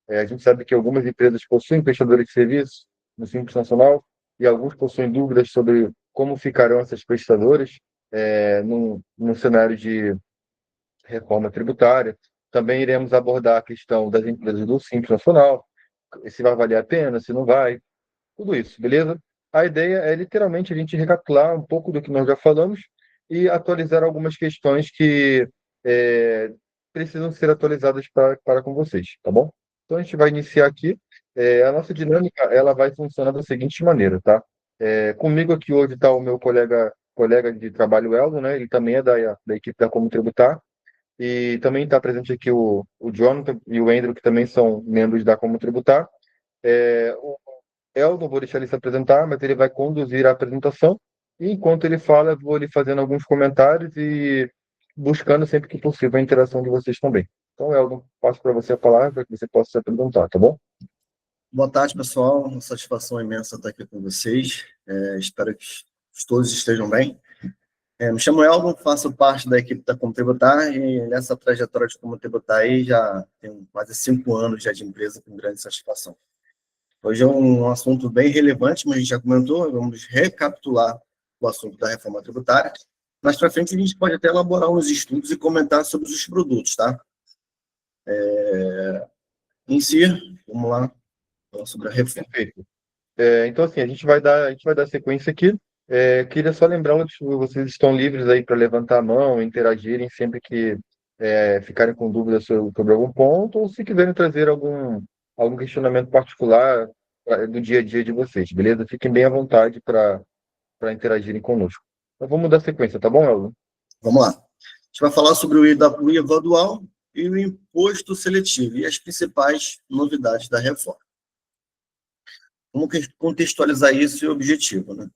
A gente sabe que algumas empresas possuem prestadores de serviços no Simples Nacional e alguns possuem dúvidas sobre como ficarão essas prestadoras no cenário de reforma tributária. Também iremos abordar a questão das empresas do Simples Nacional, se vai valer a pena, se não vai, tudo isso, beleza? A ideia é literalmente a gente recapitular um pouco do que nós já falamos e atualizar algumas questões que é, precisam ser atualizadas para com vocês, tá bom? Então a gente vai iniciar aqui. A nossa dinâmica ela vai funcionar da seguinte maneira, tá? Comigo aqui hoje está o meu colega de trabalho, Eldo, né? Ele também é da equipe da Como Tributar. E também está presente aqui o Jonathan e o Andrew, que também são membros da Como Tributar. O Eldon, vou deixar ele se apresentar, mas ele vai conduzir a apresentação. E enquanto ele fala, eu vou lhe fazendo alguns comentários e buscando sempre que possível a interação de vocês também. Então, Eldon, passo para você a palavra para que você possa se apresentar, tá bom? Boa tarde, pessoal. Uma satisfação imensa estar aqui com vocês. Espero que todos estejam bem. Me chamo Elton, faço parte da equipe da Como Tributar e nessa trajetória de Como Tributar aí já tenho quase 5 anos já de empresa com grande satisfação. Hoje é um assunto bem relevante, mas a gente já comentou, vamos recapitular o assunto da reforma tributária. Mais para frente a gente pode até elaborar uns estudos e comentar sobre os produtos, tá? Em si, vamos lá, falar sobre a reforma. Perfeito. Então, assim, a gente vai dar sequência aqui. Queria só lembrá-los que vocês estão livres aí para levantar a mão, interagirem sempre que ficarem com dúvidas sobre algum ponto, ou se quiserem trazer algum questionamento particular do dia a dia de vocês, beleza? Fiquem bem à vontade para interagirem conosco. Então, vamos dar sequência, tá bom, Elton? Vamos lá. A gente vai falar sobre o IVA dual e o imposto seletivo e as principais novidades da reforma. Vamos contextualizar isso e o objetivo, né?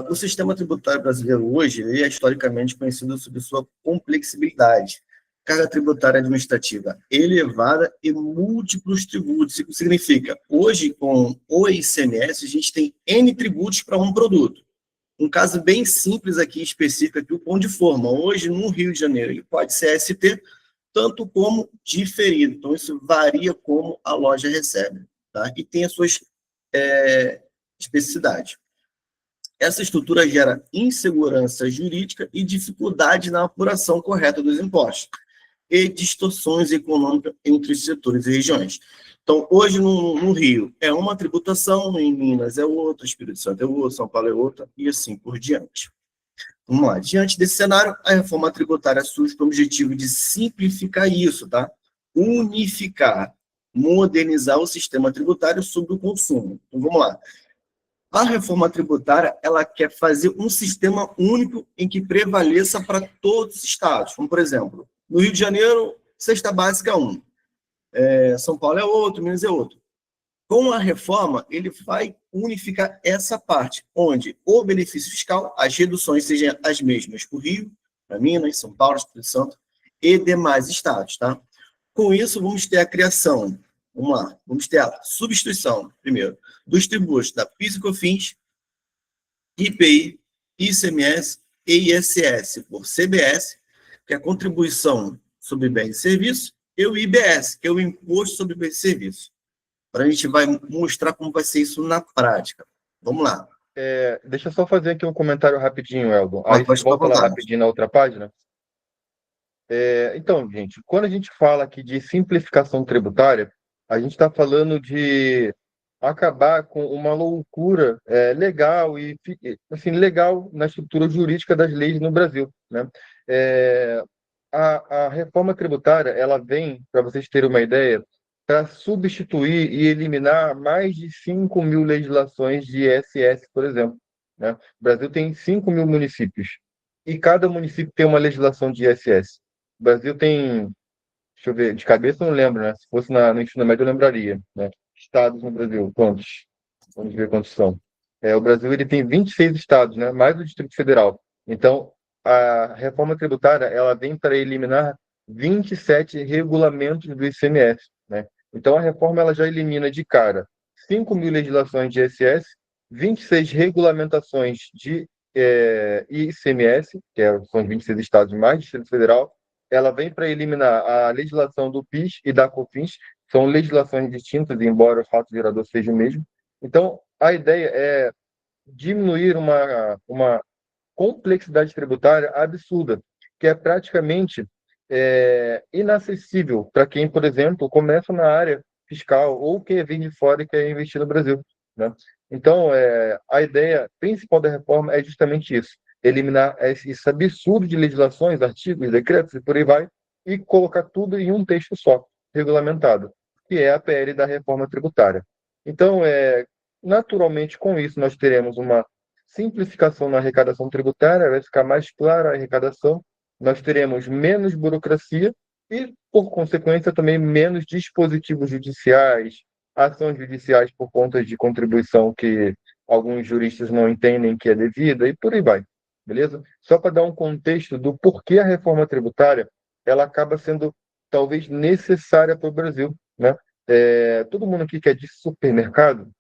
O sistema tributário brasileiro hoje é historicamente conhecido por sua complexibilidade, carga tributária administrativa elevada e múltiplos tributos. Isso significa, hoje, com o ICMS, a gente tem N tributos para um produto. Um caso bem simples aqui, específico, aqui, o Pão de Forma. Hoje, no Rio de Janeiro, ele pode ser ST, tanto como diferido. Então, isso varia como a loja recebe, tá? E tem as suas especificidades. Essa estrutura gera insegurança jurídica e dificuldade na apuração correta dos impostos e distorções econômicas entre os setores e regiões. Então, hoje no Rio é uma tributação, em Minas é outra, Espírito Santo é outra, São Paulo é outra, e assim por diante. Vamos lá. Diante desse cenário, a reforma tributária surge com o objetivo de simplificar isso, tá? Unificar, modernizar o sistema tributário sobre o consumo. Então, vamos lá. A reforma tributária, ela quer fazer um sistema único em que prevaleça para todos os estados. Como, por exemplo, no Rio de Janeiro, cesta básica é um. São Paulo é outro, Minas é outro. Com a reforma, ele vai unificar essa parte, onde o benefício fiscal, as reduções sejam as mesmas para o Rio, para Minas, São Paulo, Espírito Santo e demais estados, tá? Com isso, vamos ter a criação, vamos lá, vamos ter a substituição, primeiro, dos tributos da PIS e COFINS, IPI, ICMS e ISS por CBS, que é a contribuição sobre bens e serviços, e o IBS, que é o Imposto sobre Bens e Serviços. Agora a gente vai mostrar como vai ser isso na prática. Vamos lá. Deixa eu só fazer aqui um comentário rapidinho, Eldon. Aí você Pode ficar à volta lá vontade. rapidinho na outra página. Então, gente, quando a gente fala aqui de simplificação tributária, a gente está falando de acabar com uma loucura legal e assim legal na estrutura jurídica das leis no Brasil, né? A reforma tributária ela vem, para vocês terem uma ideia, para substituir e eliminar mais de 5 mil legislações de ISS, por exemplo, né? O Brasil tem 5 mil municípios e cada município tem uma legislação de ISS. O Brasil tem, deixa eu ver, de cabeça eu não lembro, né? Se fosse no ensino médio eu lembraria, né? Estados no Brasil, quantos? Vamos ver quantos são. O Brasil ele tem 26 estados, né? Mais o Distrito Federal. Então, a reforma tributária ela vem para eliminar 27 regulamentos do ICMS, né? Então, a reforma ela já elimina de cara 5 mil legislações de ISS, 26 regulamentações de ICMS, são os 26 estados mais Distrito Federal. Ela vem para eliminar a legislação do PIS e da COFINS, são legislações distintas, embora o fato gerador seja o mesmo. Então, a ideia é diminuir uma complexidade tributária absurda, que é praticamente inacessível para quem, por exemplo, começa na área fiscal ou quem vem de fora e quer investir no Brasil, né? Então, a ideia principal da reforma é justamente isso: eliminar esse absurdo de legislações, artigos, decretos e por aí vai, e colocar tudo em um texto só, regulamentado, que é a PL da reforma tributária. Então, naturalmente, com isso, nós teremos uma simplificação na arrecadação tributária, vai ficar mais clara a arrecadação, nós teremos menos burocracia e, por consequência, também menos dispositivos judiciais, ações judiciais por conta de contribuição que alguns juristas não entendem que é devida, e por aí vai, beleza? Só para dar um contexto do porquê a reforma tributária ela acaba sendo talvez necessária para o Brasil, né? Todo mundo aqui que é de supermercado,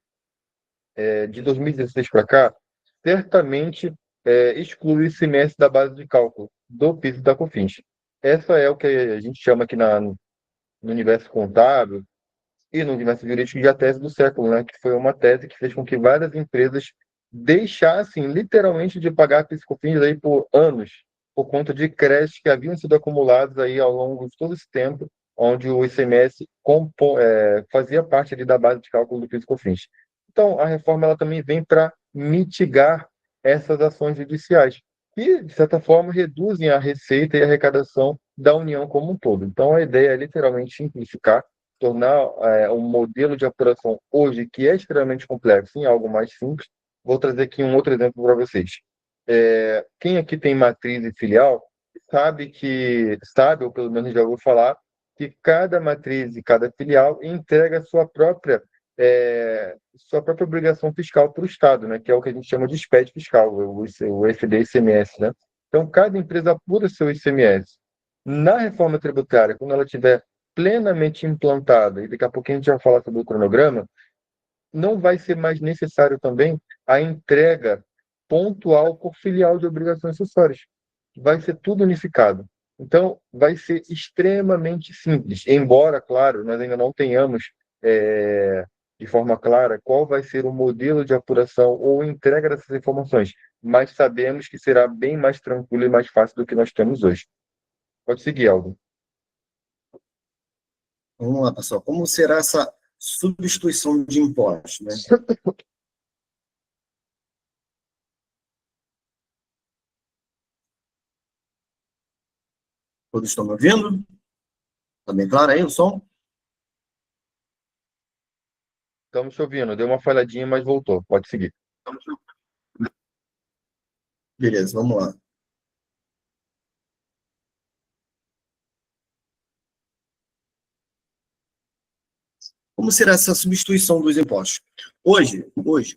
de 2016 para cá, certamente exclui o ICMS da base de cálculo do PIS e da COFINS. Essa é o que a gente chama aqui no universo contábil e no universo jurídico de a tese do século, né? Que foi uma tese que fez com que várias empresas deixassem literalmente de pagar PIS e COFINS aí por anos, por conta de créditos que haviam sido acumulados aí ao longo de todo esse tempo, onde o ICMS fazia parte ali da base de cálculo do PIS e COFINS. Então, a reforma ela também vem para mitigar essas ações judiciais, que, de certa forma, reduzem a receita e a arrecadação da União como um todo. Então, a ideia é literalmente simplificar, tornar um modelo de apuração hoje, que é extremamente complexo, em algo mais simples. Vou trazer aqui um outro exemplo para vocês. Quem aqui tem matriz e filial sabe, ou pelo menos já ouviu falar, que cada matriz e cada filial entrega sua própria obrigação fiscal para o Estado, né? Que é o que a gente chama de SPED fiscal, o FD-ICMS, né? Então, cada empresa apura seu ICMS. Na reforma tributária, quando ela tiver plenamente implantada, e daqui a pouquinho a gente vai falar sobre o cronograma, não vai ser mais necessário também a entrega pontual por filial de obrigações acessórias. Vai ser tudo unificado. Então, vai ser extremamente simples, embora, claro, nós ainda não tenhamos de forma clara qual vai ser o modelo de apuração ou entrega dessas informações, mas sabemos que será bem mais tranquilo e mais fácil do que nós temos hoje. Pode seguir, Aldo. Vamos lá, pessoal. Como será essa substituição de impostos, né? Todos estão me ouvindo? Está bem claro aí o som? Estamos te ouvindo. Deu uma falhadinha, mas voltou. Pode seguir. Beleza, vamos lá. Como será essa substituição dos impostos? Hoje,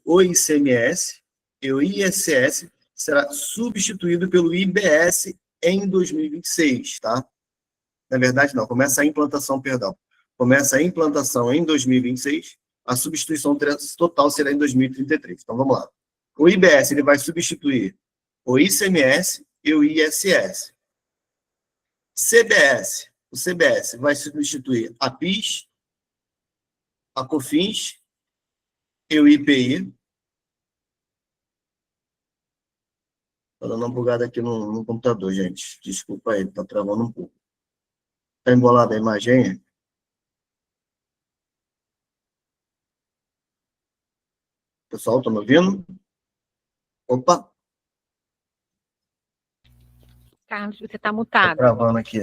o ICMS e o ISS será substituído pelo IBS em 2026, tá? Na verdade, não. Começa a implantação, perdão. Começa a implantação em 2026, a substituição total será em 2033. Então, vamos lá. O IBS ele vai substituir o ICMS e o ISS. O CBS vai substituir a PIS, a COFINS e o IPI. Estou dando uma bugada aqui no computador, gente. Desculpa aí, está travando um pouco. Está embolada a imagem? Pessoal, estão me ouvindo? Opa! Carlos, você está mutado. Está travando aqui.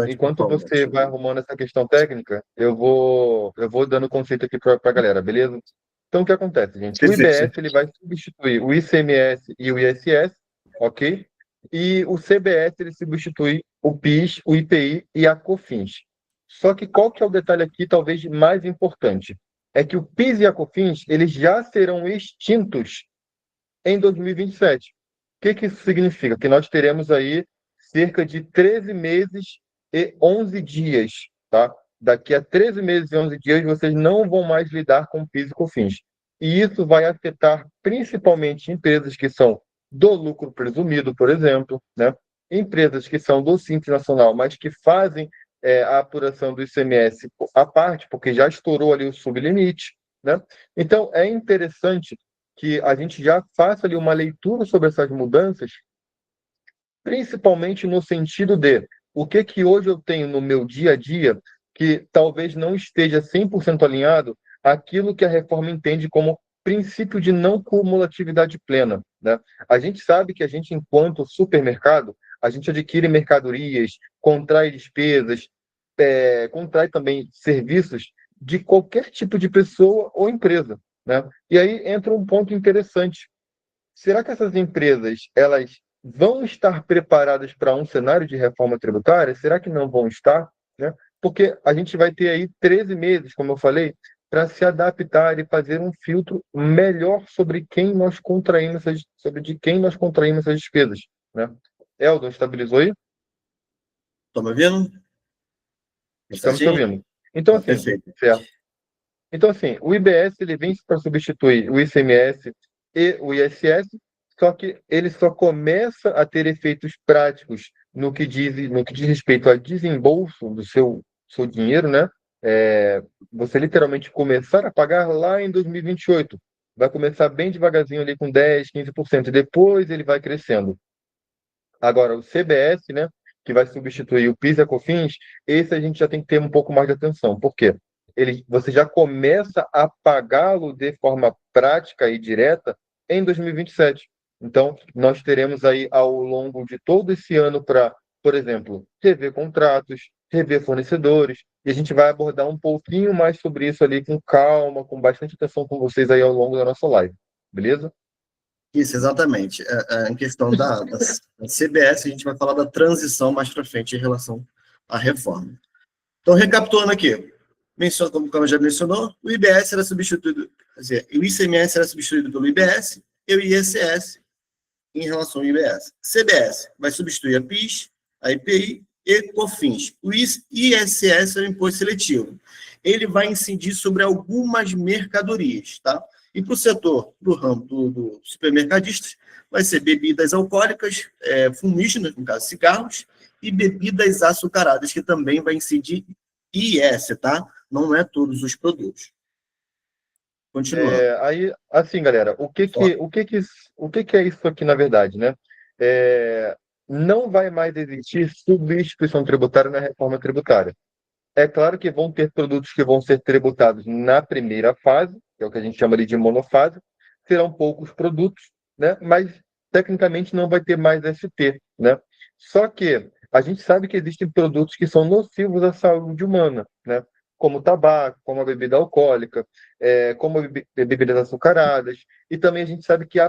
Enquanto você vai arrumando essa questão técnica, eu vou dando conceito aqui para a galera, beleza? Então, o que acontece, gente? O IBS ele vai substituir o ICMS e o ISS, ok? E o CBS ele substitui o PIS, o IPI e a COFINS. Só que qual que é o detalhe aqui, talvez mais importante? É que o PIS e a COFINS eles já serão extintos em 2027. O que isso significa? Que nós teremos aí cerca de 13 meses e 11 dias, tá? Daqui a 13 meses e 11 dias, vocês não vão mais lidar com PIS e COFINS. E isso vai afetar principalmente empresas que são do lucro presumido, por exemplo, né? Empresas que são do Simples Nacional, mas que fazem a apuração do ICMS à parte, porque já estourou ali o sublimite, né? Então, é interessante que a gente já faça ali uma leitura sobre essas mudanças, principalmente no sentido de o que que hoje eu tenho no meu dia a dia que talvez não esteja 100% alinhado àquilo que a reforma entende como princípio de não cumulatividade plena, né? A gente sabe que a gente, enquanto supermercado, a gente adquire mercadorias, contrai despesas, contrai também serviços de qualquer tipo de pessoa ou empresa, né? E aí entra um ponto interessante. Será que essas empresas elas vão estar preparadas para um cenário de reforma tributária? Será que não vão estar, né? Porque a gente vai ter aí 13 meses, como eu falei, para se adaptar e fazer um filtro melhor sobre quem nós contraímos, sobre de quem nós contraímos essas despesas, né? Eldon, estabilizou aí? Estão me ouvindo? Estamos te Certinho? ouvindo. Então, Tá, assim, perfeito. certo. Então, assim, o IBS ele vem para substituir o ICMS e o ISS, só que ele só começa a ter efeitos práticos no que diz respeito a desembolso do seu dinheiro, né? Você literalmente começar a pagar lá em 2028. Vai começar bem devagarzinho ali com 10, 15%, e depois ele vai crescendo. Agora, o CBS, né, que vai substituir o PIS e a COFINS, esse a gente já tem que ter um pouco mais de atenção. Por quê? Você já começa a pagá-lo de forma prática e direta em 2027. Então, nós teremos aí ao longo de todo esse ano para, por exemplo, rever contratos, rever fornecedores, e a gente vai abordar um pouquinho mais sobre isso ali com calma, com bastante atenção com vocês aí ao longo da nossa live. Beleza? Isso, exatamente. Em questão da CBS, a gente vai falar da transição mais para frente em relação à reforma. Então, recapitulando aqui, como eu já mencionou, o IBS era substituído, quer dizer, o ICMS era substituído pelo IBS e o ISS em relação ao IBS. CBS vai substituir a PIS, a IPI e COFINS. O ISS é o imposto seletivo. Ele vai incidir sobre algumas mercadorias, tá? E para o setor, do ramo do supermercadistas, vai ser bebidas alcoólicas, fumígenas, no caso cigarros, e bebidas açucaradas, que também vai incidir IS, tá? Não é todos os produtos. Continuando. Aí, assim, galera, o que que é isso aqui, na verdade, né? Não vai mais existir substituição tributária na reforma tributária. É claro que vão ter produtos que vão ser tributados na primeira fase, que é o que a gente chama ali de monofase, serão poucos produtos, né? Mas tecnicamente não vai ter mais ST, né? Só que a gente sabe que existem produtos que são nocivos à saúde humana, né? Como o tabaco, como a bebida alcoólica, como bebidas açucaradas, e também a gente sabe que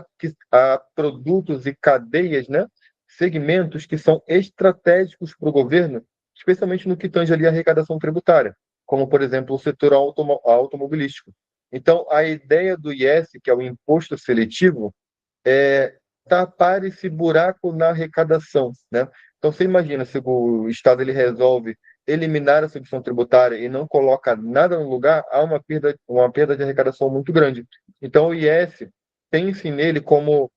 há produtos e cadeias, né? Segmentos que são estratégicos para o governo, especialmente no que tange ali a arrecadação tributária, como, por exemplo, o setor automobilístico. Então, a ideia do IS, que é o imposto seletivo, é tapar esse buraco na arrecadação, né? Então, você imagina se o Estado ele resolve eliminar a subvenção tributária e não coloca nada no lugar, há uma perda de arrecadação muito grande. Então, o IS pense nele como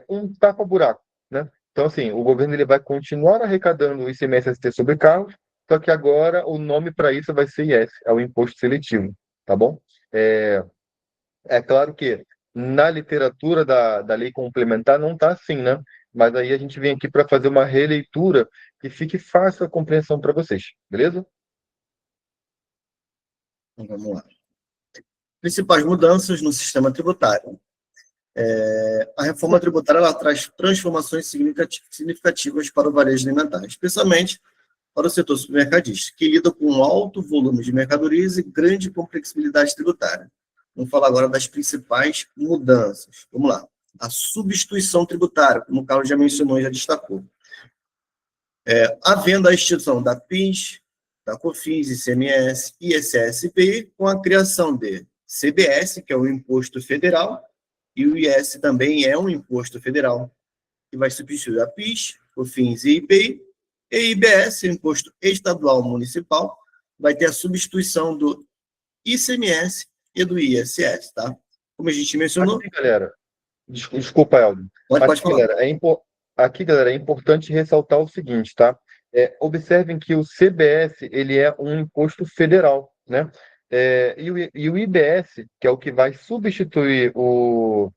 um tapa-buraco, né? Então, assim, o governo ele vai continuar arrecadando o ICMS-ST sobre carros, só que agora o nome para isso vai ser IS, é o imposto seletivo, tá bom? É claro que na literatura da lei complementar não está assim, né? Mas aí a gente vem aqui para fazer uma releitura que fique fácil a compreensão para vocês, beleza? Então, vamos lá. Principais mudanças no sistema tributário. A reforma tributária ela traz transformações significativas para o varejo alimentar, especialmente para o setor supermercadista, que lida com um alto volume de mercadorias e grande complexibilidade tributária. Vamos falar agora das principais mudanças. Vamos lá. A substituição tributária, como o Carlos já mencionou e já destacou. Havendo a instituição da PIS, da COFINS, ICMS, ISS e IPI, com a criação de CBS, que é o Imposto Federal, e o IS também é um imposto federal, que vai substituir a PIS, COFINS e IPI, e IBS, o Imposto Estadual Municipal, vai ter a substituição do ICMS e do ISS, tá? Como a gente mencionou... Aqui, galera, desculpa, Eldo. Pode falar. Galera, aqui, galera, é importante ressaltar o seguinte, tá? Observem que o CBS ele é um imposto federal, né? E o IBS, que é o que vai substituir o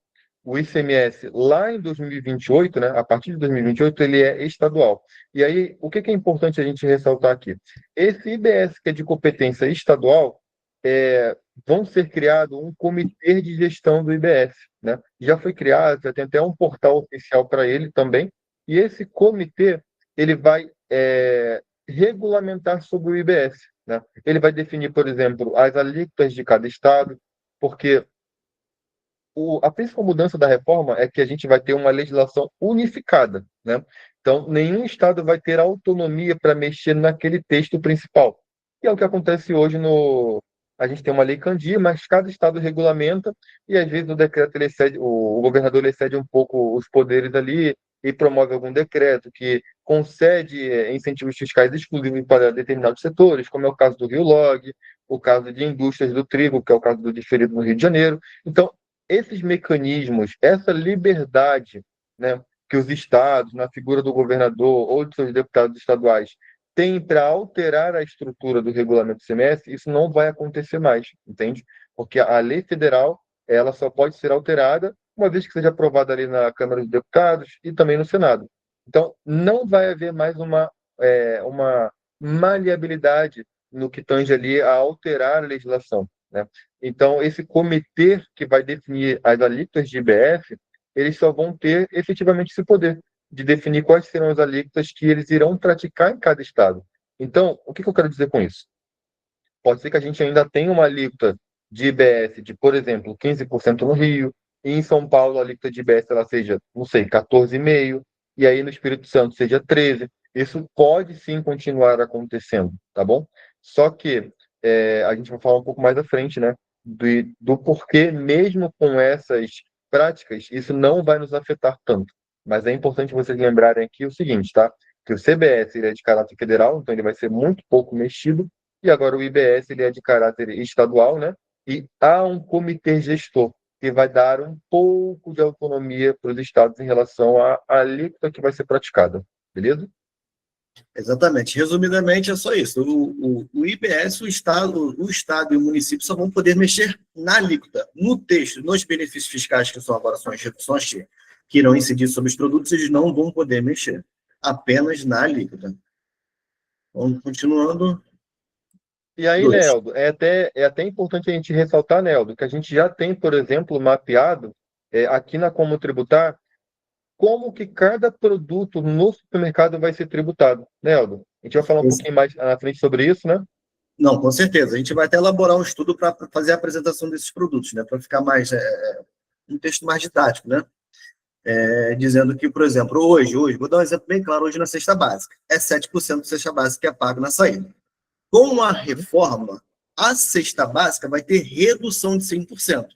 ICMS lá em 2028, né? A partir de 2028, ele é estadual. E aí, o que é importante a gente ressaltar aqui? Esse IBS, que é de competência estadual, vão ser criado um comitê de gestão do IBS, né? Já foi criado, já tem até um portal oficial para ele também, e esse comitê ele vai regulamentar sobre o IBS, né? Ele vai definir, por exemplo, as alíquotas de cada estado, porque a principal mudança da reforma é que a gente vai ter uma legislação unificada, né? Então, nenhum estado vai ter autonomia para mexer naquele texto principal, que é o que acontece hoje no. A gente tem uma lei Candir, mas cada estado regulamenta e às vezes o decreto ele excede, o governador ele excede um pouco os poderes ali e promove algum decreto que concede incentivos fiscais exclusivos para determinados setores, como é o caso do Rio Log, o caso de indústrias do trigo, que é o caso do diferido no Rio de Janeiro. Então, esses mecanismos, essa liberdade, né, que os estados, na figura do governador ou de seus deputados estaduais, têm para alterar a estrutura do regulamento do ICMS, isso não vai acontecer mais, entende? Porque a lei federal ela só pode ser alterada uma vez que seja aprovada ali na Câmara dos Deputados e também no Senado. Então, não vai haver mais uma maleabilidade no que tange ali a alterar a legislação, né? Então, esse comitê que vai definir as alíquotas de IBF, eles só vão ter efetivamente esse poder de definir quais serão as alíquotas que eles irão praticar em cada estado. Então, o que eu quero dizer com isso? Pode ser que a gente ainda tenha uma alíquota de IBS de, por exemplo, 15% no Rio, e em São Paulo a alíquota de IBS ela seja, não sei, 14,5%, e aí no Espírito Santo seja 13%. Isso pode sim continuar acontecendo, tá bom? Só que a gente vai falar um pouco mais à frente, né? Do porquê, mesmo com essas práticas, isso não vai nos afetar tanto. Mas é importante vocês lembrarem aqui o seguinte, tá? Que o CBS ele é de caráter federal, então ele vai ser muito pouco mexido, e agora o IBS ele é de caráter estadual, né? E há um comitê gestor que vai dar um pouco de autonomia para os estados em relação à alíquota que vai ser praticada, beleza? Exatamente. Resumidamente, é só isso. O IBS, o Estado e o município só vão poder mexer na alíquota. No texto, nos benefícios fiscais, que são agora são as reduções que irão incidir sobre os produtos, eles não vão poder mexer. Apenas na alíquota. Vamos continuando. E aí, Neldo, é até importante a gente ressaltar, Neldo, que a gente já tem, por exemplo, mapeado aqui na Como Tributar, como que cada produto no supermercado vai ser tributado, Neldo. A gente vai falar um pouquinho mais na frente sobre isso, né? Não, com certeza. A gente vai até elaborar um estudo para fazer a apresentação desses produtos, né? Para ficar mais um texto mais didático, né? Dizendo que, por exemplo, hoje, vou dar um exemplo bem claro, hoje na cesta básica, é 7% da cesta básica que é pago na saída. Com a reforma, a cesta básica vai ter redução de 100%.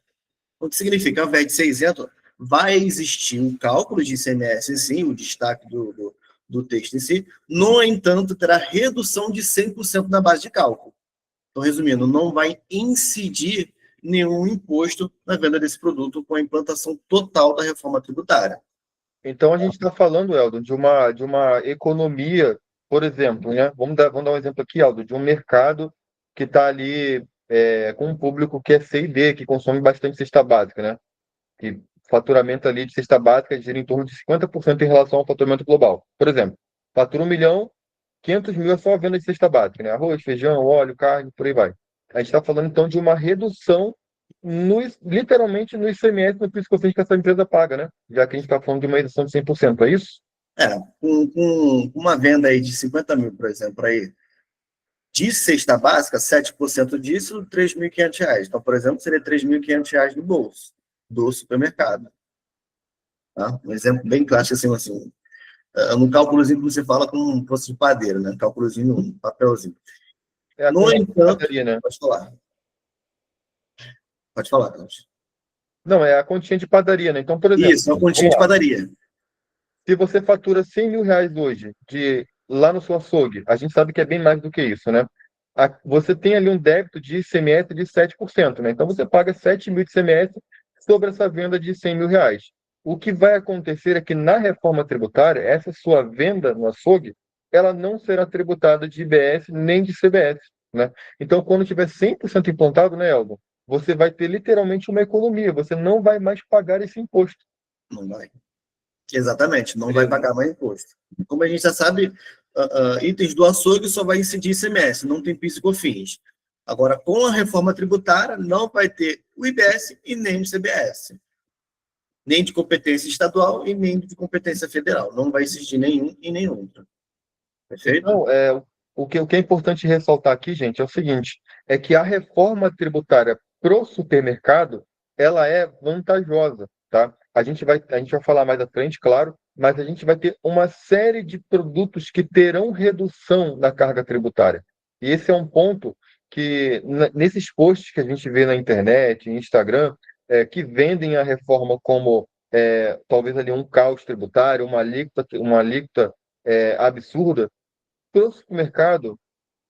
O que significa, ao invés de ser isento, vai existir um cálculo de ICMS em si, o destaque do texto em si, no entanto, terá redução de 100% na base de cálculo. Então, resumindo, não vai incidir nenhum imposto na venda desse produto com a implantação total da reforma tributária. Então, a gente está falando, Eldo, de uma economia, por exemplo, né? Vamos dar um exemplo aqui, Eldo, de um mercado que está ali com um público que é C e D, que consome bastante cesta básica, né? Que faturamento ali de cesta básica gira em torno de 50% em relação ao faturamento global. Por exemplo, fatura 1 milhão, 500 mil é só a venda de cesta básica, né? Arroz, feijão, óleo, carne, por aí vai. A gente está falando, então, de uma redução, literalmente, no ICMS, no PIS/COFINS que essa empresa paga, né? Já que a gente está falando de uma redução de 100%, é isso? Com uma venda aí de 50 mil, por exemplo, aí, de cesta básica, 7% disso, R$ 3.500. Então, por exemplo, seria R$ 3.500 no bolso do supermercado. Tá? Um exemplo bem clássico, assim, no cálculozinho que você fala com um fosse de padeiro, né? Cálculozinho, um papelzinho. No entanto, padaria, né? Pode falar. Pode falar, Carlos. Não, é a continha de padaria, né? Então, por exemplo... Isso, é uma continha de padaria. Se você fatura 100 mil reais hoje lá no seu açougue, a gente sabe que é bem mais do que isso, né? Você tem ali um débito de ICMS de 7%, né? Então você paga 7 mil de ICMS sobre essa venda de 100 mil reais. O que vai acontecer é que na reforma tributária, essa sua venda no açougue, ela não será tributada de IBS nem de CBS, né? Então, quando tiver 100% implantado, né, Elton, você vai ter literalmente uma economia, você não vai mais pagar esse imposto. Não vai. Exatamente, não vai Beleza? pagar mais imposto. Como a gente já sabe, itens do açougue só vai incidir ICMS, não tem PIS e COFINS. Agora, com a reforma tributária, não vai ter o IBS e nem o CBS. Nem de competência estadual e nem de competência federal. Não vai existir nenhum e nem outro. Perfeito? Então, o que é importante ressaltar aqui, gente, é o seguinte, é que a reforma tributária para o supermercado, ela é vantajosa, tá? A gente vai falar mais à frente, claro, mas a gente vai ter uma série de produtos que terão redução na carga tributária. E esse é um ponto que, nesses posts que a gente vê na internet, em Instagram, que vendem a reforma como talvez ali um caos tributário, uma alíquota absurda, para o supermercado,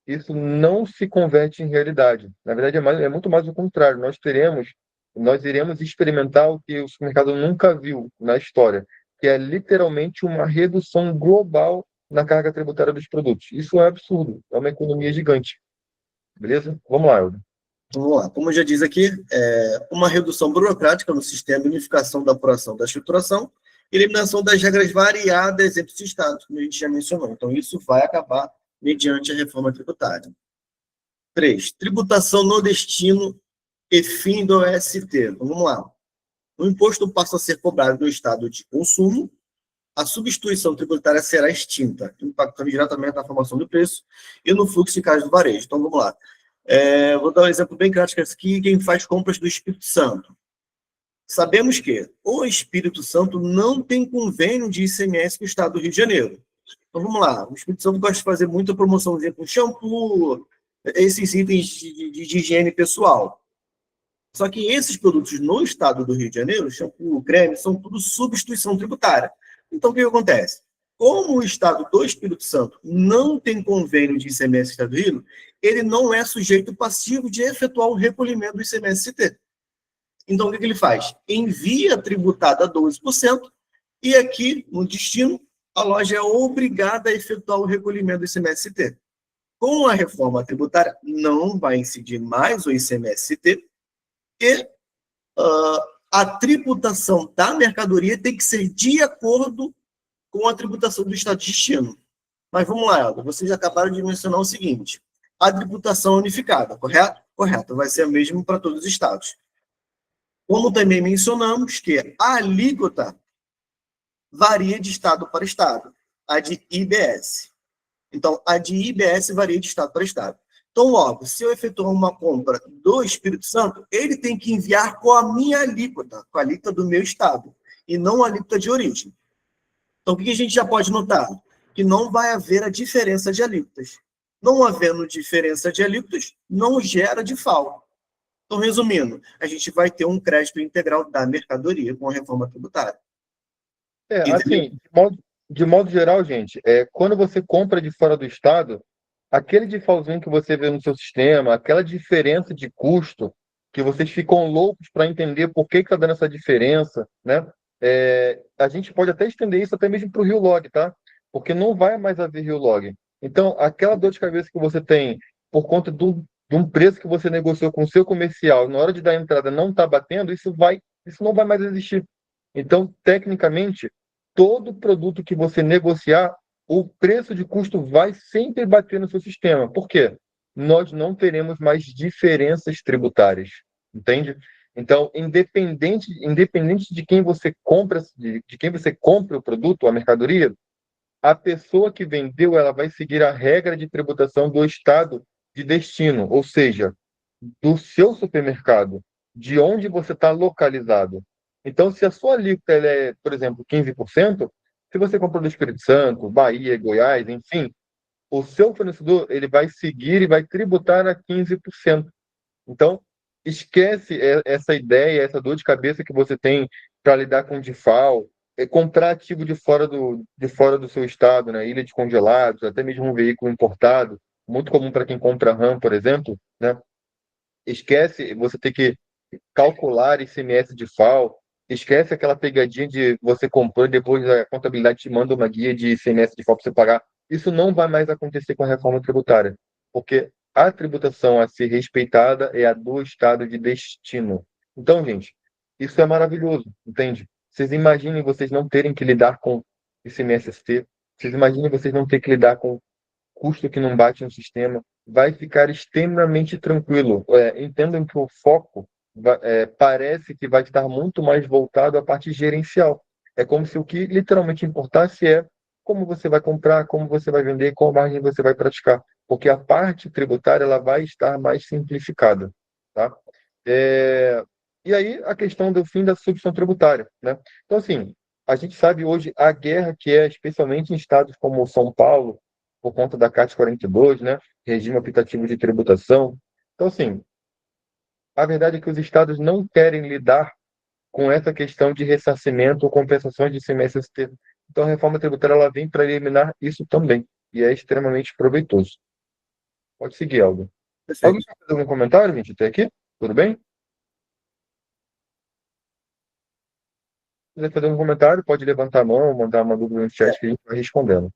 isso não se converte em realidade. Na verdade, é muito mais o contrário. Nós iremos experimentar o que o supermercado nunca viu na história, que é literalmente uma redução global na carga tributária dos produtos. Isso é absurdo, é uma economia gigante. Beleza? Vamos lá, Eldo. Vamos lá. Como já diz aqui, uma redução burocrática no sistema, unificação da apuração da estruturação, eliminação das regras variadas entre os estados, como a gente já mencionou. Então, isso vai acabar mediante a reforma tributária. 3. Tributação no destino e fim do OST. Então, vamos lá. O imposto passa a ser cobrado no estado de consumo, a substituição tributária será extinta, impactando diretamente na formação do preço e no fluxo de caixa do varejo. Então, vamos lá. Vou dar um exemplo bem prático aqui, quem faz compras do Espírito Santo. Sabemos que o Espírito Santo não tem convênio de ICMS com o estado do Rio de Janeiro. Então, vamos lá. O Espírito Santo gosta de fazer muita promoçãozinha com shampoo, esses itens de higiene pessoal. Só que esses produtos no estado do Rio de Janeiro, shampoo, creme, são tudo substituição tributária. Então, o que acontece? Como o estado do Espírito Santo não tem convênio de ICMS com o estado do Rio, ele não é sujeito passivo de efetuar o recolhimento do ICMS-CT. Então, o que ele faz? Envia tributada a 12%, e aqui, no destino, a loja é obrigada a efetuar o recolhimento do ICMS-CT. Com a reforma tributária, não vai incidir mais o ICMS-CT, e a tributação da mercadoria tem que ser de acordo com a tributação do estado de destino. Mas vamos lá, Elda, vocês acabaram de mencionar o seguinte, a tributação unificada, correto? Correto, vai ser a mesma para todos os estados. Como também mencionamos que a alíquota varia de estado para estado, a de IBS. Então, a de IBS varia de estado para estado. Então, logo, se eu efetuar uma compra do Espírito Santo, ele tem que enviar com a minha alíquota, com a alíquota do meu estado, e não a alíquota de origem. Então, o que a gente já pode notar? Que não vai haver a diferença de alíquotas. Não havendo diferença de alíquotas, não gera DIFAL. Então, resumindo, a gente vai ter um crédito integral da mercadoria com a reforma tributária. Assim, de modo geral, gente, quando você compra de fora do estado, aquele DIFALzinho que você vê no seu sistema, aquela diferença de custo, que vocês ficam loucos para entender por que está dando essa diferença, né? A gente pode até estender isso até mesmo para o Rio Log, tá? Porque não vai mais haver Rio Log. Então, aquela dor de cabeça que você tem por conta de um preço que você negociou com o seu comercial, na hora de dar entrada não está batendo, isso não vai mais existir. Então, tecnicamente, todo produto que você negociar, o preço de custo vai sempre bater no seu sistema. Por quê? Nós não teremos mais diferenças tributárias, entende? Então, independente de quem você compra, de quem você compra o produto, a mercadoria, a pessoa que vendeu, ela vai seguir a regra de tributação do estado de destino, ou seja, do seu supermercado, de onde você está localizado. Então, se a sua alíquota ela é, por exemplo, 15%, se você comprou do Espírito Santo, Bahia, Goiás, enfim, o seu fornecedor ele vai seguir e vai tributar a 15%. Então, esquece essa ideia, essa dor de cabeça que você tem para lidar com DIFAL, comprar ativo de fora do seu estado, né? Ilha de congelados, até mesmo um veículo importado, muito comum para quem compra RAM, por exemplo, né? Esquece você ter que calcular ICMS de FAO, esquece aquela pegadinha de você comprou e depois a contabilidade te manda uma guia de ICMS de FAO para você pagar Isso não vai mais acontecer com a reforma tributária, porque a tributação a ser respeitada é a do estado de destino. Então, gente, isso é maravilhoso, entende? Vocês imaginem vocês não terem que lidar com ICMS-ST, vocês imaginem vocês não terem que lidar com custo que não bate no sistema, vai ficar extremamente tranquilo. Entendam que o foco parece que vai estar muito mais voltado à parte gerencial. É como se o que literalmente importasse é como você vai comprar, como você vai vender, qual margem você vai praticar. Porque a parte tributária ela vai estar mais simplificada. Tá? É, E aí a questão do fim da substituição tributária. Né? Então, assim, a gente sabe hoje a guerra que é, especialmente em estados como São Paulo, por conta da CAT 42, né? Regime aplicativo de tributação. Então, assim, a verdade é que os estados não querem lidar com essa questão de ressarcimento ou compensações de ICMS-ST. Então, a reforma tributária ela vem para eliminar isso também, e é extremamente proveitoso. Pode seguir, Aldo. Alguém Perfeito. quer fazer algum comentário, gente, até aqui? Tudo bem? Se quiser fazer um comentário, pode levantar a mão, mandar uma dúvida no chat que a gente vai respondendo.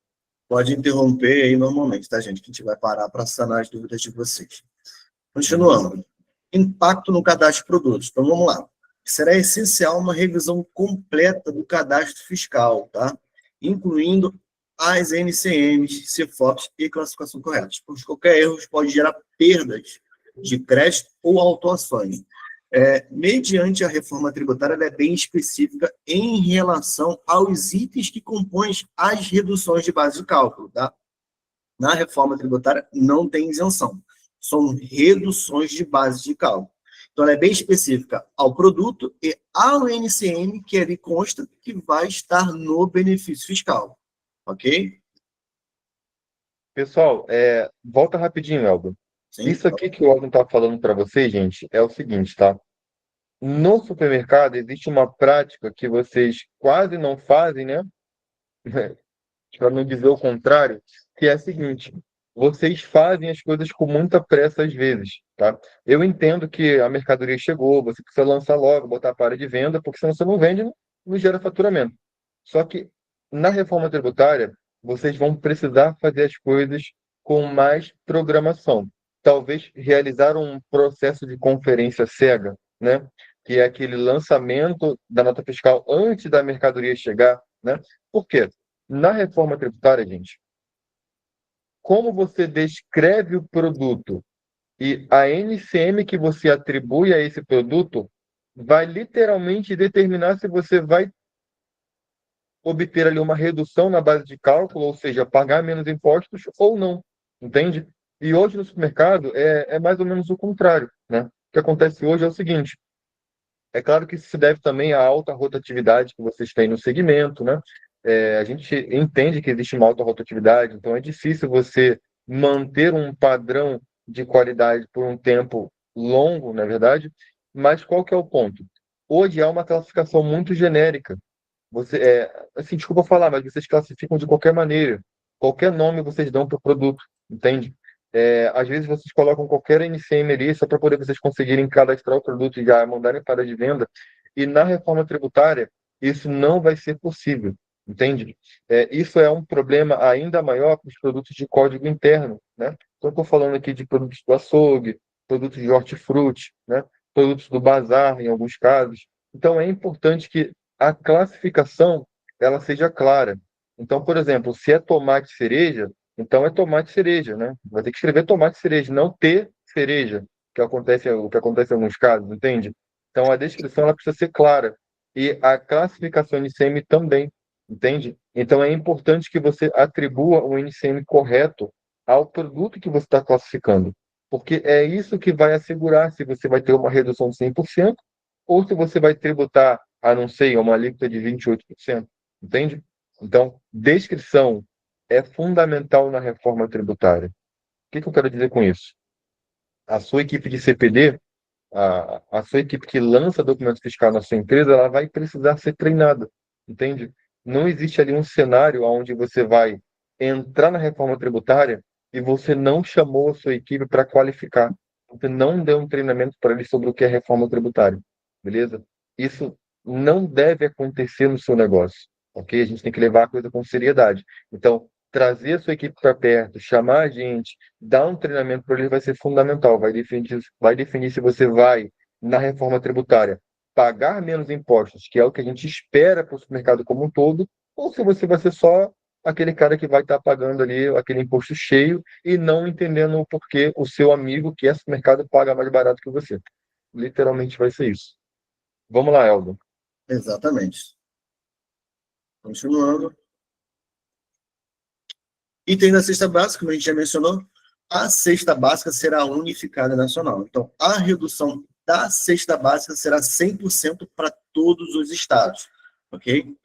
Pode interromper aí normalmente, tá, gente? Que a gente vai parar para sanar as dúvidas de vocês. Uhum. Continuando. Impacto no cadastro de produtos. Então, vamos lá. Será essencial uma revisão completa do cadastro fiscal, tá? Incluindo as NCMs, CFOPs e classificação corretas, pois qualquer erro pode gerar perdas de crédito ou autuações. Mediante a reforma tributária, ela é bem específica em relação aos itens que compõem as reduções de base de cálculo, tá? Na reforma tributária, não tem isenção. São reduções de base de cálculo. Então, ela é bem específica ao produto e ao NCM, que ali consta que vai estar no benefício fiscal. Ok? Pessoal, volta rapidinho, Eldo. Sim? Isso aqui que o Aldo está falando para vocês, gente, é o seguinte, tá? No supermercado existe uma prática que vocês quase não fazem, né? Para não dizer o contrário, que é a seguinte: vocês fazem as coisas com muita pressa às vezes, tá? Eu entendo que a mercadoria chegou, você precisa lançar logo, botar para de venda, porque senão você não vende, não gera faturamento. Só que na reforma tributária, vocês vão precisar fazer as coisas com mais programação. Talvez realizar um processo de conferência cega, né? Que é aquele lançamento da nota fiscal antes da mercadoria chegar, né? Por quê? Na reforma tributária, gente, como você descreve o produto e a NCM que você atribui a esse produto vai literalmente determinar se você vai obter ali uma redução na base de cálculo, ou seja, pagar menos impostos ou não, entende? E hoje no supermercado é mais ou menos o contrário, né? O que acontece hoje é o seguinte: é claro que isso se deve também à alta rotatividade que vocês têm no segmento, né? A gente entende que existe uma alta rotatividade, então é difícil você manter um padrão de qualidade por um tempo longo, na verdade. Mas qual que é o ponto? Hoje há uma classificação muito genérica. Assim, desculpa falar, mas vocês classificam de qualquer maneira. Qualquer nome vocês dão para o produto, entende? Às vezes vocês colocam qualquer NCM ali só para poder vocês conseguirem cadastrar o produto e já mandarem para de venda. E na reforma tributária, isso não vai ser possível, entende? Isso é um problema ainda maior para os produtos de código interno, né? Então, estou falando aqui de produtos do açougue, produtos de hortifruti, né? Produtos do bazar, em alguns casos. Então, é importante que a classificação ela seja clara. Então, por exemplo, se é tomate cereja, então é tomate cereja, né? Vai ter que escrever tomate cereja, não ter cereja, o que acontece em alguns casos, entende? Então a descrição ela precisa ser clara e a classificação NCM também, entende? Então é importante que você atribua o NCM correto ao produto que você está classificando, porque é isso que vai assegurar se você vai ter uma redução de 100% ou se você vai tributar, a não sei, uma alíquota de 28%, entende? Então, descrição é fundamental na reforma tributária. O que eu quero dizer com isso? A sua equipe de CPD, a sua equipe que lança documento fiscal na sua empresa, ela vai precisar ser treinada, entende? Não existe ali um cenário onde você vai entrar na reforma tributária e você não chamou a sua equipe para qualificar. Você não deu um treinamento para eles sobre o que é reforma tributária, beleza? Isso não deve acontecer no seu negócio, ok? A gente tem que levar a coisa com seriedade. Então, trazer a sua equipe para perto, chamar a gente, dar um treinamento para ele vai ser fundamental. Vai definir se você vai, na reforma tributária, pagar menos impostos, que é o que a gente espera para o supermercado como um todo, ou se você vai ser só aquele cara que vai estar pagando ali aquele imposto cheio e não entendendo o porquê o seu amigo, que é supermercado, paga mais barato que você. Literalmente vai ser isso. Vamos lá, Eldo. Exatamente. Continuando. Item da cesta básica, como a gente já mencionou, a cesta básica será unificada nacional. Então, a redução da cesta básica será 100% para todos os estados, ok?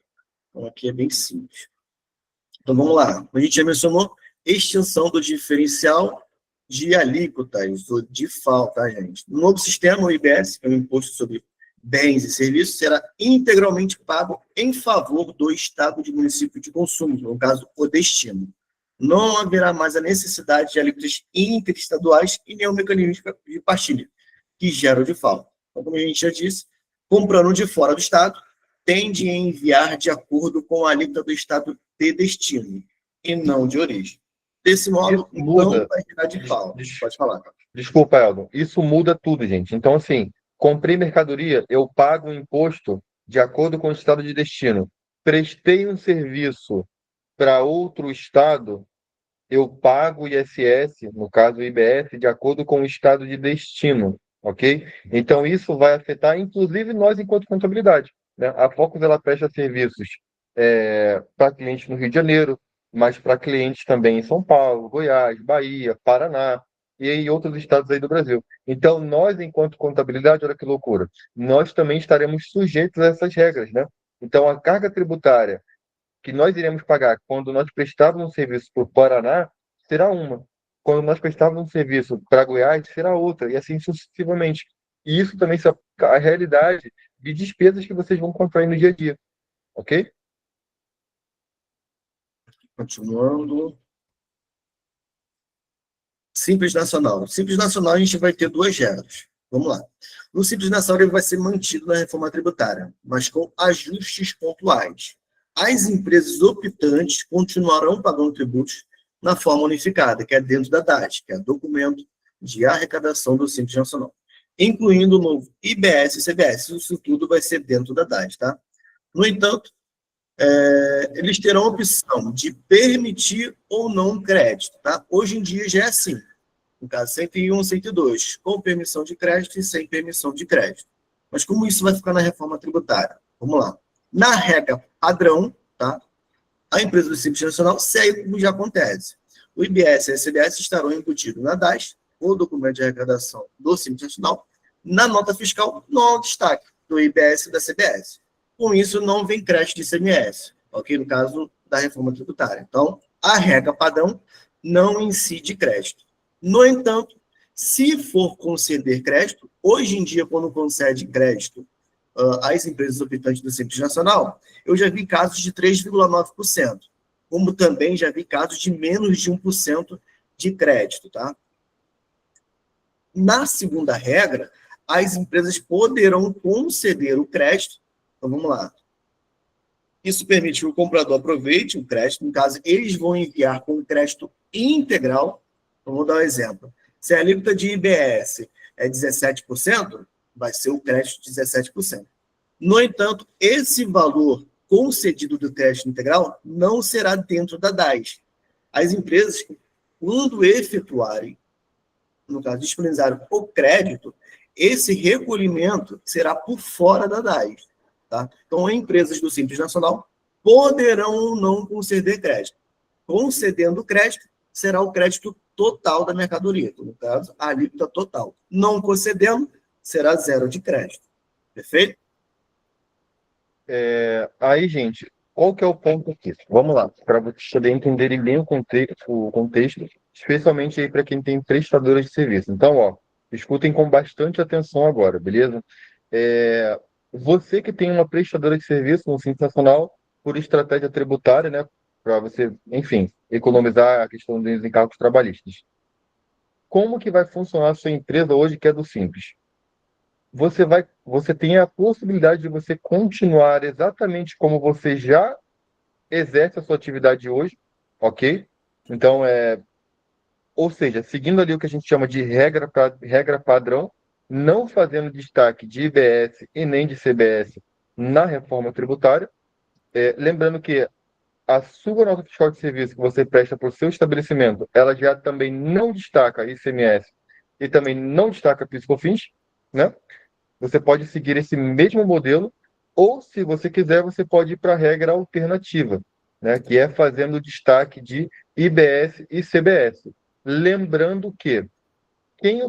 Então, aqui é bem simples. Então, vamos lá. Como a gente já mencionou, extinção do diferencial de alíquotas, ou DIFAL, tá, gente? No novo sistema, o IBS, que é o Imposto sobre Bens e Serviços, será integralmente pago em favor do estado de município de consumo, no caso, o destino. Não haverá mais a necessidade de alíquotas interestaduais e nenhum mecanismo de partilha, que gera o DIFAL. Então, como a gente já disse, comprando de fora do estado, tende a enviar de acordo com a alíquota do estado de destino, e não de origem. Desse modo, Isso muda. não vai gerar DIFAL. Pode falar, cara. Desculpa, Eldo. Isso muda tudo, gente. Então, assim, comprei mercadoria, eu pago o imposto de acordo com o estado de destino. Prestei um serviço para outro estado, eu pago o ISS, no caso o IBS, de acordo com o estado de destino, ok? Então, isso vai afetar, inclusive, nós enquanto contabilidade, né? A Focus, ela presta serviços para clientes no Rio de Janeiro, mas para clientes também em São Paulo, Goiás, Bahia, Paraná e em outros estados aí do Brasil. Então, nós, enquanto contabilidade, olha que loucura, nós também estaremos sujeitos a essas regras, né? Então, a carga tributária que nós iremos pagar quando nós prestarmos um serviço para o Paraná será uma. Quando nós prestarmos um serviço para Goiás, será outra, e assim sucessivamente. E isso também é a realidade de despesas que vocês vão contrair no dia a dia, ok? Continuando. Simples Nacional. Simples Nacional, a gente vai ter duas regras. Vamos lá. No Simples Nacional, ele vai ser mantido na reforma tributária, mas com ajustes pontuais. As empresas optantes continuarão pagando tributos na forma unificada, que é dentro da DAT, que é Documento de Arrecadação do Simples Nacional, incluindo o novo IBS e CBS. Isso tudo vai ser dentro da DAT, tá? No entanto, eles terão a opção de permitir ou não crédito, tá? Hoje em dia já é assim. No caso 101, 102, com permissão de crédito e sem permissão de crédito. Mas como isso vai ficar na reforma tributária? Vamos lá. Na regra padrão, tá? A empresa do Simples Nacional segue como já acontece. O IBS e a CBS estarão embutidos na DAS, ou documento de arrecadação do Simples Nacional, na nota fiscal, não há destaque do IBS e da CBS. Com isso, não vem crédito de ICMS, ok? No caso da reforma tributária. Então, a regra padrão não incide crédito. No entanto, se for conceder crédito, hoje em dia, quando concede crédito às empresas optantes do Simples Nacional, eu já vi casos de 3,9%, como também já vi casos de menos de 1% de crédito, tá? Na segunda regra, as empresas poderão conceder o crédito. Então, vamos lá. Isso permite que o comprador aproveite o crédito. No caso, eles vão enviar com crédito integral. Então, vou dar um exemplo. Se a alíquota de IBS é 17%, vai ser o crédito de 17%. No entanto, esse valor concedido do crédito integral não será dentro da DAS. As empresas, quando efetuarem, no caso, disponibilizarem o crédito, esse recolhimento será por fora da DAS. Tá? Então, empresas do Simples Nacional poderão ou não conceder crédito. Concedendo crédito, será o crédito total da mercadoria. Então, no caso, a alíquota total. Não concedendo, será zero de crédito. Perfeito? Aí, gente, qual que é o ponto aqui? Vamos lá, para vocês poder entenderem bem o contexto, especialmente aí para quem tem prestadoras de serviço. Então, ó, escutem com bastante atenção agora, beleza? Você que tem uma prestadora de serviço no Simples Nacional, por estratégia tributária, né, para você, enfim, economizar a questão dos encargos trabalhistas. Como que vai funcionar a sua empresa hoje que é do Simples? Você tem a possibilidade de você continuar exatamente como você já exerce a sua atividade hoje, ok? Então, ou seja, seguindo ali o que a gente chama de regra padrão, não fazendo destaque de IBS e nem de CBS na reforma tributária. Lembrando que a sua nota fiscal de serviço que você presta para o seu estabelecimento, ela já também não destaca ICMS e também não destaca PIS/COFINS, né? Você pode seguir esse mesmo modelo, ou, se você quiser, você pode ir para a regra alternativa, né? Que é fazendo destaque de IBS e CBS. Lembrando que quem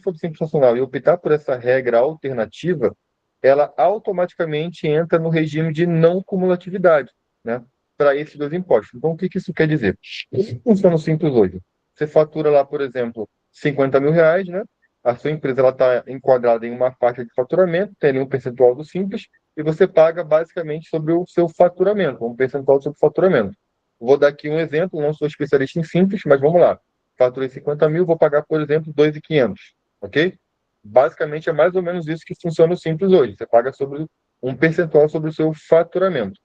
for do Simples Nacional e optar por essa regra alternativa, ela automaticamente entra no regime de não cumulatividade, né? Para esses dois impostos. Então, o que isso quer dizer? Como funciona o Simples hoje? Você fatura lá, por exemplo, R$ 50.000, né? A sua empresa está enquadrada em uma faixa de faturamento, tem ali um percentual do Simples, e você paga basicamente sobre o seu faturamento, um percentual sobre o faturamento. Vou dar aqui um exemplo, não sou especialista em Simples, mas vamos lá. Faturei 50.000, vou pagar, por exemplo, 2.500, ok? Basicamente é mais ou menos isso que funciona o Simples hoje. Você paga sobre um percentual sobre o seu faturamento.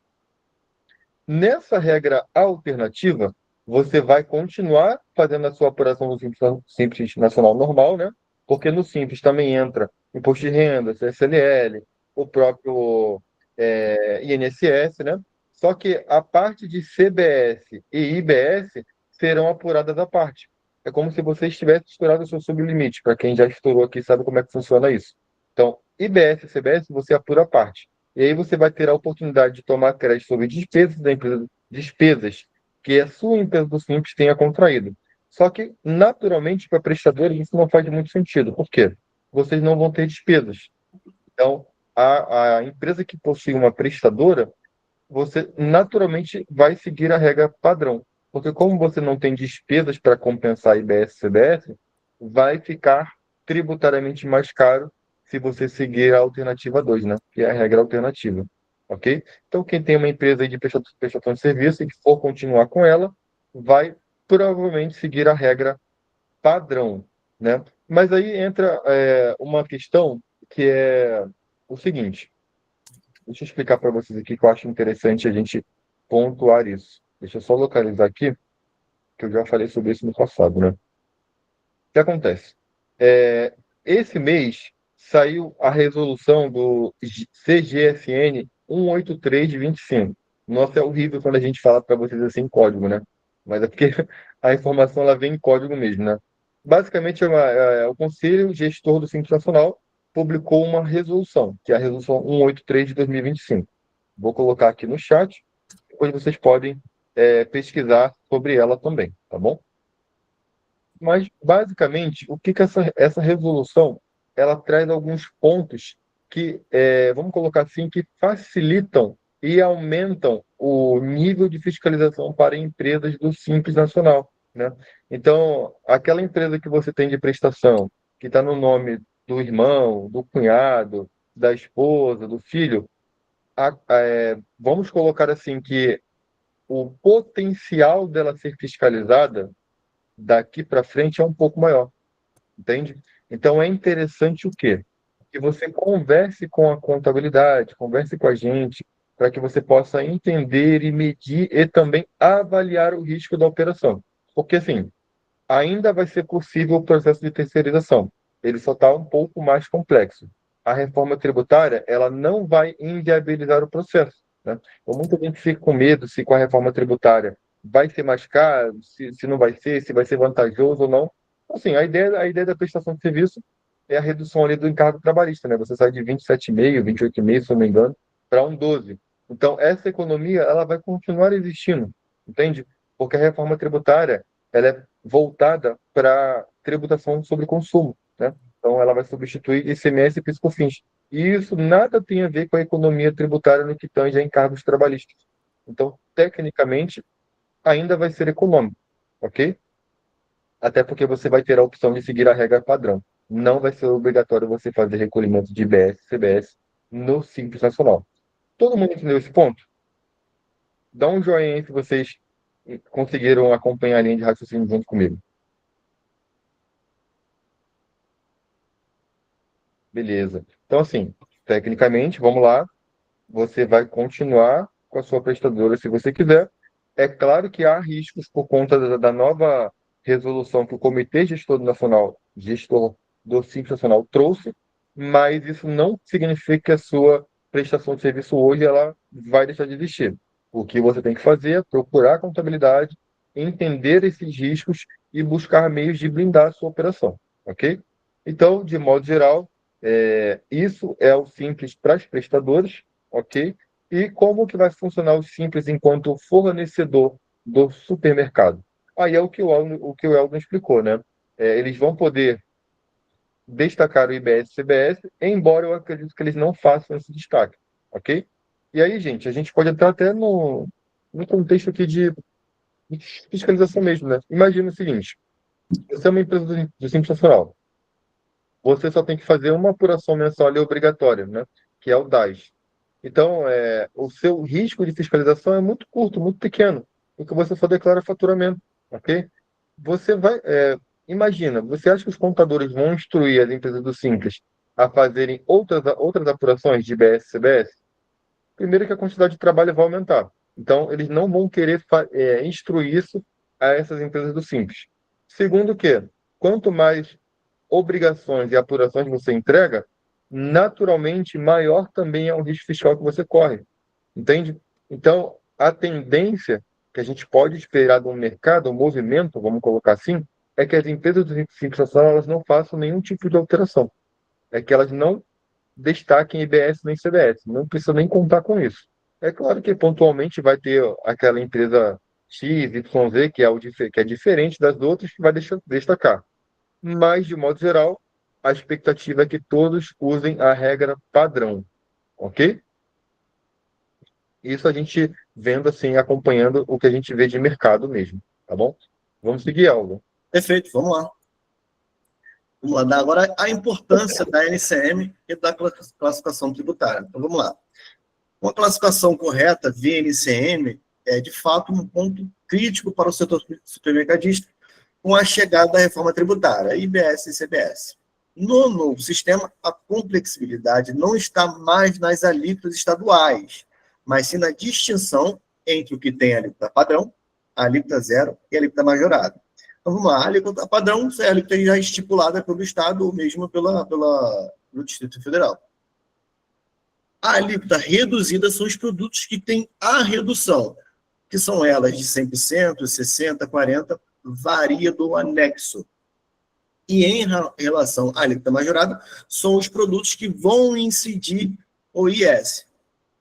Nessa regra alternativa, você vai continuar fazendo a sua apuração do Simples Nacional normal, né? Porque no Simples também entra imposto de renda, CSLL, o próprio INSS, né? Só que a parte de CBS e IBS serão apuradas à parte. É como se você estivesse estourado o seu sublimite. Para quem já estourou aqui, sabe como é que funciona isso. Então, IBS e CBS você apura à parte. E aí você vai ter a oportunidade de tomar crédito sobre despesas da empresa, despesas que a sua empresa do Simples tenha contraído. Só que, naturalmente, para prestadores, isso não faz muito sentido. Por quê? Vocês não vão ter despesas. Então, a empresa que possui uma prestadora, você naturalmente vai seguir a regra padrão. Porque como você não tem despesas para compensar IBS e CBS, vai ficar tributariamente mais caro se você seguir a alternativa 2, né? Que é a regra alternativa. Ok? Então, quem tem uma empresa aí de prestação de serviço e que for continuar com ela, vai provavelmente seguir a regra padrão, né? Mas aí entra uma questão que é o seguinte. Deixa eu explicar para vocês aqui que eu acho interessante a gente pontuar isso. Deixa eu só localizar aqui, que eu já falei sobre isso no passado, né? O que acontece? É, esse mês saiu a resolução do CGSN 183 de 25. Nossa, é horrível quando a gente fala para vocês assim em código, né? Mas é porque a informação ela vem em código mesmo, né? Basicamente, o Conselho Gestor do Simples Nacional publicou uma resolução, que é a resolução 183 de 2025. Vou colocar aqui no chat, depois vocês podem pesquisar sobre ela também, tá bom? Mas, basicamente, o que essa resolução ela traz alguns pontos que, vamos colocar assim, que facilitam e aumentam o nível de fiscalização para empresas do Simples Nacional, né? Então, aquela empresa que você tem de prestação, que está no nome do irmão, do cunhado, da esposa, do filho, vamos colocar assim que o potencial dela ser fiscalizada daqui para frente é um pouco maior, entende? Então é interessante o quê? Que você converse com a contabilidade, converse com a gente, para que você possa entender e medir e também avaliar o risco da operação. Porque assim, ainda vai ser possível o processo de terceirização. Ele só está um pouco mais complexo. A reforma tributária, ela não vai inviabilizar o processo, né? Então, muita gente fica com medo se com a reforma tributária vai ser mais caro, se não vai ser, se vai ser vantajoso ou não. Assim, a ideia da prestação de serviço é a redução ali do encargo trabalhista, né? Você sai de 27,5, 28,5, se não me engano, para um 12. Então, essa economia, ela vai continuar existindo, entende? Porque a reforma tributária, ela é voltada para tributação sobre consumo, né? Então, ela vai substituir ICMS e PIS/COFINS. E isso nada tem a ver com a economia tributária no que tange a encargos trabalhistas. Então, tecnicamente, ainda vai ser econômico, ok? Até porque você vai ter a opção de seguir a regra padrão. Não vai ser obrigatório você fazer recolhimento de IBS, CBS no Simples Nacional. Todo mundo entendeu esse ponto? Dá um joinha aí se vocês conseguiram acompanhar a linha de raciocínio junto comigo. Beleza. Então, assim, tecnicamente, vamos lá. Você vai continuar com a sua prestadora se você quiser, É claro que há riscos por conta da nova resolução que o Comitê Gestor do Simples Nacional trouxe, mas isso não significa que a sua prestação de serviço hoje ela vai deixar de existir. O que você tem que fazer é procurar a contabilidade, entender esses riscos e buscar meios de blindar a sua operação, ok? Então, de modo geral, isso é o Simples para os prestadores, ok? E como que vai funcionar o Simples enquanto fornecedor do supermercado? Aí é o que o Eldon explicou, né? Eles vão poder destacar o IBS e CBS, embora eu acredito que eles não façam esse destaque, ok? E aí, gente, a gente pode entrar até no contexto aqui de fiscalização mesmo, né? Imagina o seguinte, você é uma empresa do Simples Nacional, você só tem que fazer uma apuração mensal ali obrigatória, né? Que é o DAS. Então, o seu risco de fiscalização é muito curto, muito pequeno, porque você só declara faturamento, ok? Você vai, imagina, você acha que os contadores vão instruir as empresas do Simples a fazerem outras apurações de IBS e CBS? Primeiro que a quantidade de trabalho vai aumentar. Então, eles não vão querer instruir isso a essas empresas do Simples. Segundo que, quanto mais obrigações e apurações você entrega, naturalmente maior também é o risco fiscal que você corre. Entende? Então, a tendência que a gente pode esperar do mercado, o movimento, vamos colocar assim, é que as empresas de fixação elas não façam nenhum tipo de alteração. É que elas não destaquem IBS nem CBS. Não precisa nem contar com isso. É claro que pontualmente vai ter aquela empresa X, YZ, que é diferente das outras, que vai destacar. Mas, de modo geral, a expectativa é que todos usem a regra padrão, ok? Isso a gente vendo assim, acompanhando o que a gente vê de mercado mesmo, tá bom? Vamos seguir, Aldo. Perfeito, vamos lá. Vamos lá, dar agora a importância da NCM e da classificação tributária. Então, vamos lá. Uma classificação correta via NCM é, de fato, um ponto crítico para o setor supermercadista com a chegada da reforma tributária, IBS e CBS. No novo sistema, a complexibilidade não está mais nas alíquotas estaduais, mas sim na distinção entre o que tem a alíquota padrão, a alíquota zero e a alíquota majorada. Então, vamos lá. A alíquota padrão é a alíquota já estipulada pelo Estado ou mesmo pelo Distrito Federal. A alíquota reduzida são os produtos que têm a redução, que são elas de 100%, 60%, 40%, varia do anexo. E em relação à alíquota majorada, são os produtos que vão incidir o IS,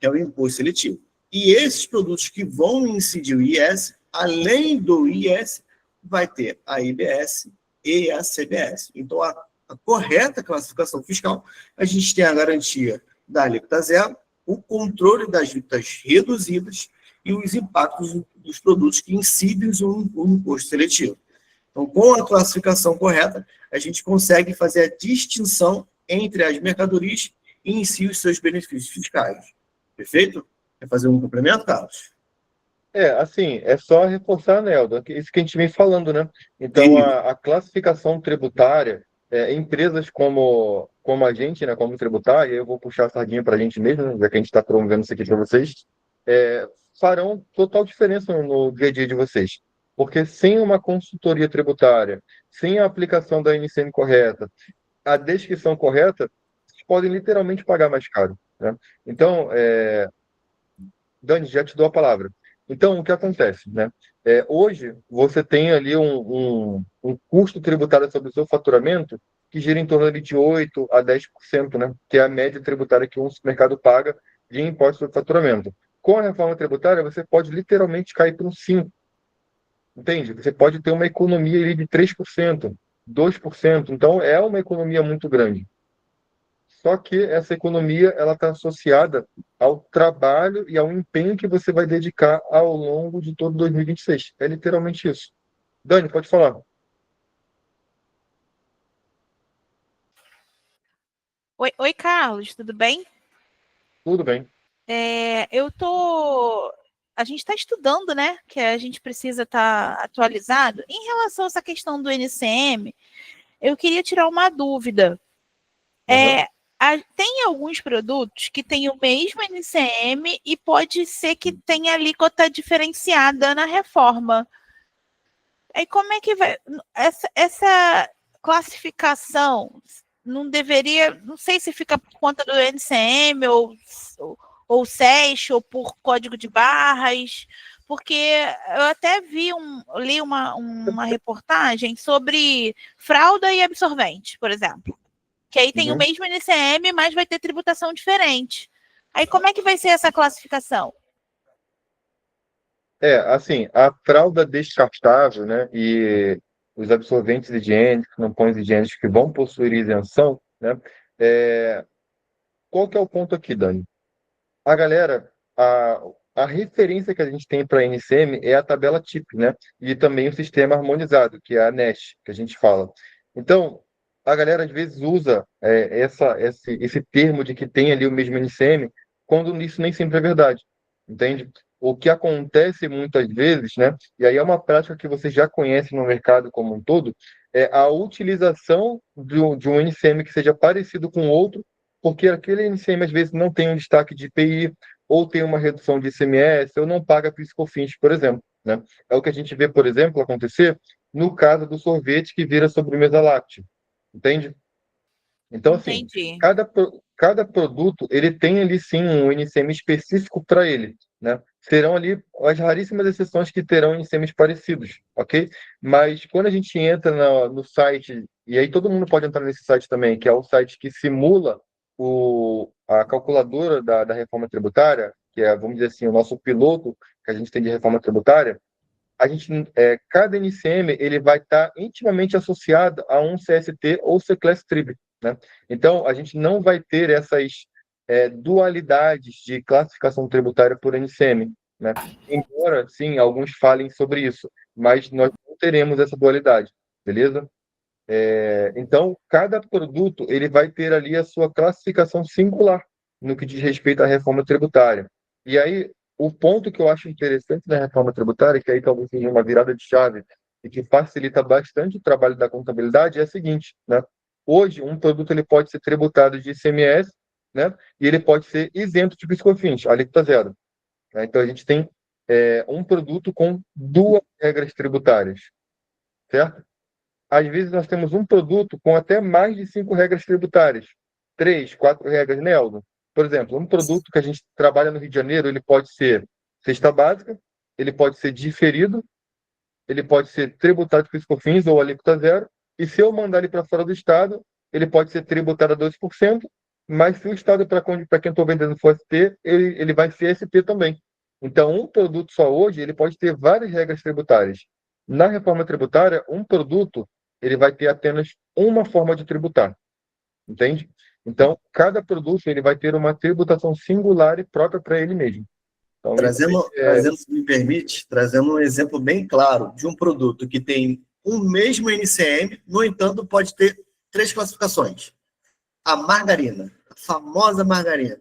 que é o Imposto Seletivo. E esses produtos que vão incidir o IS, além do IS, vai ter a IBS e a CBS. Então, a correta classificação fiscal, a gente tem a garantia da alíquota zero, o controle das alíquotas reduzidas e os impactos dos produtos que incidem o imposto seletivo. Então, com a classificação correta, a gente consegue fazer a distinção entre as mercadorias e em si os seus benefícios fiscais. Perfeito? Quer fazer um complemento, Carlos? Assim, é só reforçar, Neldo, isso que a gente vem falando, né? Então, a classificação tributária, empresas como a gente, né, como tributária, eu vou puxar a sardinha para a gente mesmo, né, já que a gente está promovendo isso aqui para vocês, farão total diferença no dia a dia de vocês. Porque sem uma consultoria tributária, sem a aplicação da NCM correta, a descrição correta, vocês podem literalmente pagar mais caro, né? Então, Dani, já te dou a palavra. Então, o que acontece, né? Hoje, você tem ali um custo tributário sobre o seu faturamento que gira em torno ali de 8% a 10%, né? Que é a média tributária que um supermercado paga de imposto sobre faturamento. Com a reforma tributária, você pode literalmente cair para um 5%, entende? Você pode ter uma economia ali de 3%, 2%. Então, é uma economia muito grande. Só que essa economia ela está associada ao trabalho e ao empenho que você vai dedicar ao longo de todo 2026. É literalmente isso. Dani, pode falar. Oi, Carlos, tudo bem? Tudo bem. A gente está estudando, né? Que a gente precisa estar atualizado. Em relação a essa questão do NCM, eu queria tirar uma dúvida. Uhum. tem alguns produtos que têm o mesmo NCM e pode ser que tenha alíquota diferenciada na reforma. Aí como é que vai? Essa classificação não deveria, não sei se fica por conta do NCM ou SES ou por código de barras, porque eu até li uma reportagem sobre fralda e absorvente, por exemplo, que aí tem o mesmo NCM, mas vai ter tributação diferente. Aí como é que vai ser essa classificação? Assim, a fralda descartável, né, e os absorventes higiênicos, tampões higiênicos que vão possuir isenção, né, qual que é o ponto aqui, Dani? A galera, a referência que a gente tem para NCM é a tabela TIP, né, e também o sistema harmonizado, que é a NEST, que a gente fala. Então, a galera às vezes usa esse termo de que tem ali o mesmo NCM, quando isso nem sempre é verdade, entende? O que acontece muitas vezes, né, e aí é uma prática que você já conhece no mercado como um todo, é a utilização de um NCM que seja parecido com outro, porque aquele NCM às vezes não tem um destaque de IPI, ou tem uma redução de ICMS, ou não paga PIS/COFINS, por exemplo, né? É o que a gente vê, por exemplo, acontecer no caso do sorvete que vira sobremesa láctea, entende? Então, assim, Entendi. cada produto, ele tem ali, sim, um NCM específico para ele, né? Serão ali as raríssimas exceções que terão NCMs parecidos, ok? Mas quando a gente entra no site, e aí todo mundo pode entrar nesse site também, que é o site que simula a calculadora da reforma tributária, que é, vamos dizer assim, o nosso piloto que a gente tem de reforma tributária, cada NCM ele vai estar intimamente associado a um CST ou C-Class Trib, né? Então, a gente não vai ter essas dualidades de classificação tributária por NCM, né? Embora, sim, alguns falem sobre isso, mas nós não teremos essa dualidade, beleza? Então, cada produto ele vai ter ali a sua classificação singular no que diz respeito à reforma tributária. E aí, o ponto que eu acho interessante da reforma tributária, que aí talvez seja uma virada de chave e que facilita bastante o trabalho da contabilidade, é a seguinte, né? Hoje, um produto ele pode ser tributado de ICMS, né? E ele pode ser isento de PIS/COFINS, alíquota zero, né? Então, a gente tem um produto com duas regras tributárias, certo? Às vezes nós temos um produto com até mais de 5 regras tributárias, 3, 4 regras, né, Eldo? Por exemplo, um produto que a gente trabalha no Rio de Janeiro, ele pode ser cesta básica, ele pode ser diferido, ele pode ser tributado com PIS/COFINS ou alíquota zero, e se eu mandar ele para fora do estado, ele pode ser tributado a 2%, mas se o estado para quem estou vendendo for ST, ele vai ser ST também. Então, um produto só hoje, ele pode ter várias regras tributárias. Na reforma tributária, um produto ele vai ter apenas uma forma de tributar, entende? Então, cada produto ele vai ter uma tributação singular e própria para ele mesmo. Então, Trazendo, se me permite, trazendo um exemplo bem claro de um produto que tem o mesmo NCM, no entanto, pode ter 3 classificações. A margarina, a famosa margarina.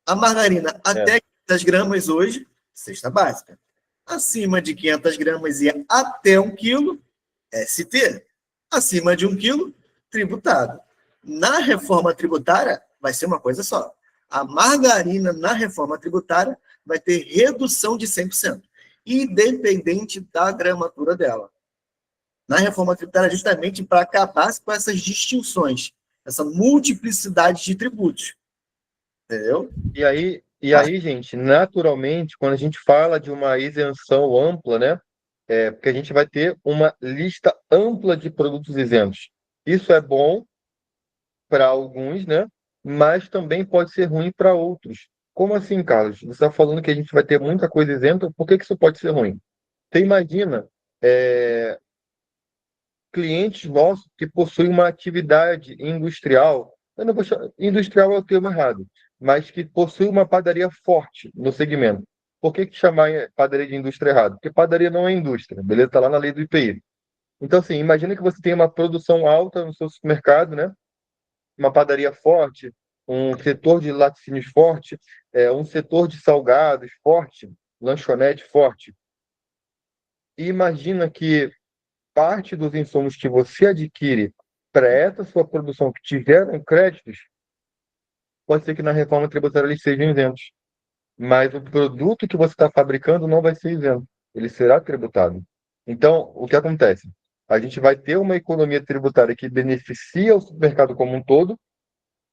A margarina até 500 gramas hoje, cesta básica. Acima de 500 gramas e até 1 quilo, ST. Acima de 1 quilo, tributado. Na reforma tributária, vai ser uma coisa só. A margarina, na reforma tributária, vai ter redução de 100%, independente da gramatura dela. Na reforma tributária, justamente para acabar com essas distinções, essa multiplicidade de tributos. Entendeu? E aí, gente, naturalmente, quando a gente fala de uma isenção ampla, né, porque a gente vai ter uma lista ampla de produtos isentos. Isso é bom para alguns, né, mas também pode ser ruim para outros. Como assim, Carlos? Você está falando que a gente vai ter muita coisa isenta, por que isso pode ser ruim? Você imagina clientes nossos que possuem uma atividade industrial, eu não vou chamar, industrial é o termo errado, mas que possui uma padaria forte no segmento. Por que chamar padaria de indústria errado? Porque padaria não é indústria, beleza? Está lá na lei do IPI. Então, assim, imagina que você tem uma produção alta no seu supermercado, né? Uma padaria forte, um setor de laticínios forte, um setor de salgados forte, lanchonete forte. E imagina que parte dos insumos que você adquire para essa sua produção que tiveram créditos, pode ser que na reforma tributária eles sejam isentos. Mas o produto que você está fabricando não vai ser isento, ele será tributado. Então, o que acontece? A gente vai ter uma economia tributária que beneficia o supermercado como um todo,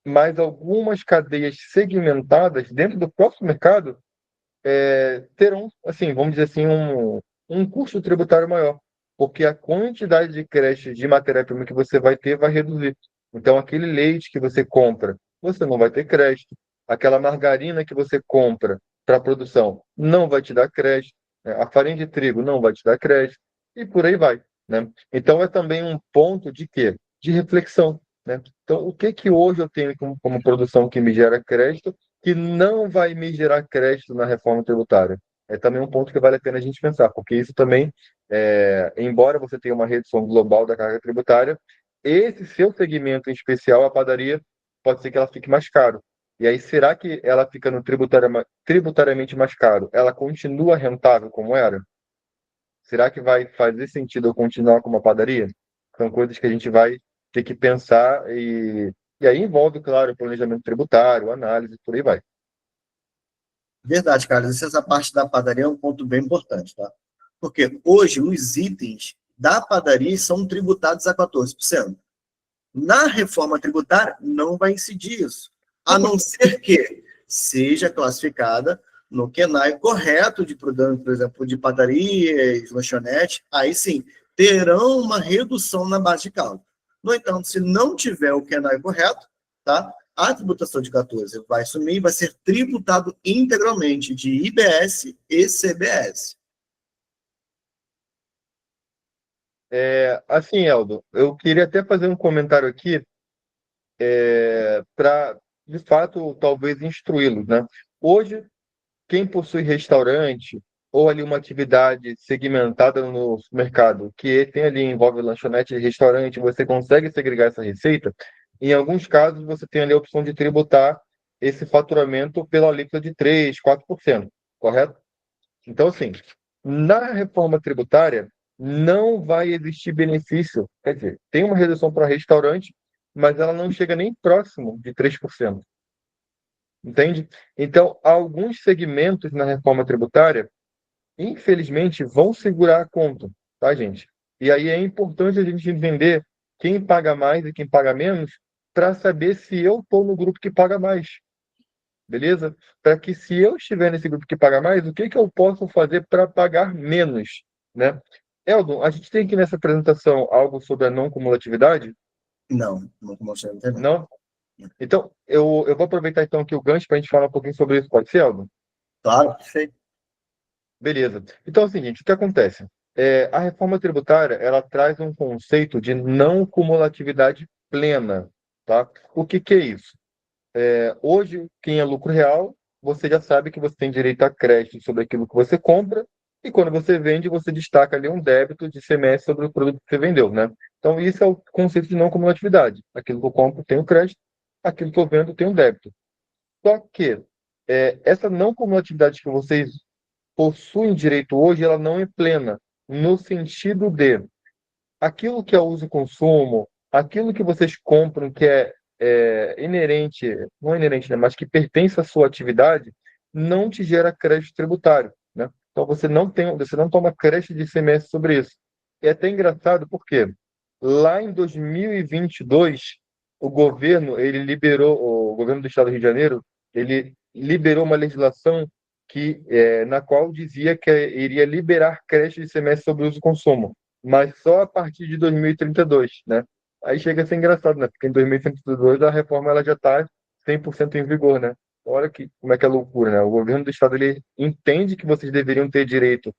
mas algumas cadeias segmentadas dentro do próprio mercado terão, assim, vamos dizer assim, um custo tributário maior, porque a quantidade de créditos de matéria-prima que você vai ter vai reduzir. Então, aquele leite que você compra, você não vai ter crédito. Aquela margarina que você compra para a produção não vai te dar crédito. Né? A farinha de trigo não vai te dar crédito. E por aí vai. Né? Então, é também um ponto de quê? De reflexão. Né? Então, o que hoje eu tenho como produção que me gera crédito que não vai me gerar crédito na reforma tributária? É também um ponto que vale a pena a gente pensar, porque isso também, embora você tenha uma redução global da carga tributária, esse seu segmento em especial, a padaria, pode ser que ela fique mais caro. E aí, será que ela ficando tributariamente mais caro, ela continua rentável como era? Será que vai fazer sentido eu continuar com uma padaria? São coisas que a gente vai ter que pensar e aí envolve, claro, o planejamento tributário, análise, por aí vai. Verdade, Carlos. Essa parte da padaria é um ponto bem importante, tá? Porque hoje os itens da padaria são tributados a 14%. Na reforma tributária, não vai incidir isso, a não ser que seja classificada no QNAE correto de produto, por exemplo, de padarias, lanchonete, aí sim, terão uma redução na base de cálculo. No entanto, se não tiver o QNAE correto, tá? A tributação de 14 vai sumir e vai ser tributado integralmente de IBS e CBS. Assim, Eldo, eu queria até fazer um comentário aqui para, de fato, talvez instruí-los, né? Hoje, quem possui restaurante ou ali uma atividade segmentada no mercado, que tem ali, envolve lanchonete e restaurante, você consegue segregar essa receita, em alguns casos você tem ali a opção de tributar esse faturamento pela alíquota de 3, 4%, correto? Então, assim, na reforma tributária, não vai existir benefício. Quer dizer, tem uma redução para restaurante, mas ela não chega nem próximo de 3%. Entende? Então, alguns segmentos na reforma tributária, infelizmente, vão segurar a conta, tá, gente? E aí é importante a gente entender quem paga mais e quem paga menos para saber se eu estou no grupo que paga mais. Beleza? Para que se eu estiver nesse grupo que paga mais, o que que eu posso fazer para pagar menos, né? Eldon, a gente tem aqui nessa apresentação algo sobre a não cumulatividade? Não começou a entender. Não? Então, eu vou aproveitar então aqui o gancho para a gente falar um pouquinho sobre isso, pode ser, Eldon? Claro, perfeito. Beleza. Então é o seguinte, o que acontece? A reforma tributária, ela traz um conceito de não cumulatividade plena, tá? O que que é isso? Hoje, quem é lucro real, você já sabe que você tem direito a crédito sobre aquilo que você compra, e quando você vende, você destaca ali um débito de ICMS sobre o produto que você vendeu, né? Então, isso é o conceito de não cumulatividade. Aquilo que eu compro tem o crédito, aquilo que eu vendo tem o débito. Só que essa não cumulatividade que vocês possuem direito hoje, ela não é plena, no sentido de aquilo que é uso e consumo, aquilo que vocês compram que é inerente, não é inerente, né, mas que pertence à sua atividade, não te gera crédito tributário, né? Então você não toma crédito de ICMS sobre isso. É até engraçado porque lá em 2022 o governo do Estado do Rio de Janeiro, ele liberou uma legislação na qual dizia que iria liberar crédito de ICMS sobre uso e consumo, mas só a partir de 2032, né? Aí chega a ser engraçado, né? Porque em 2032 a reforma ela já está 100% em vigor, né? Olha como é que é loucura, né? O governo do estado ele entende que vocês deveriam ter direito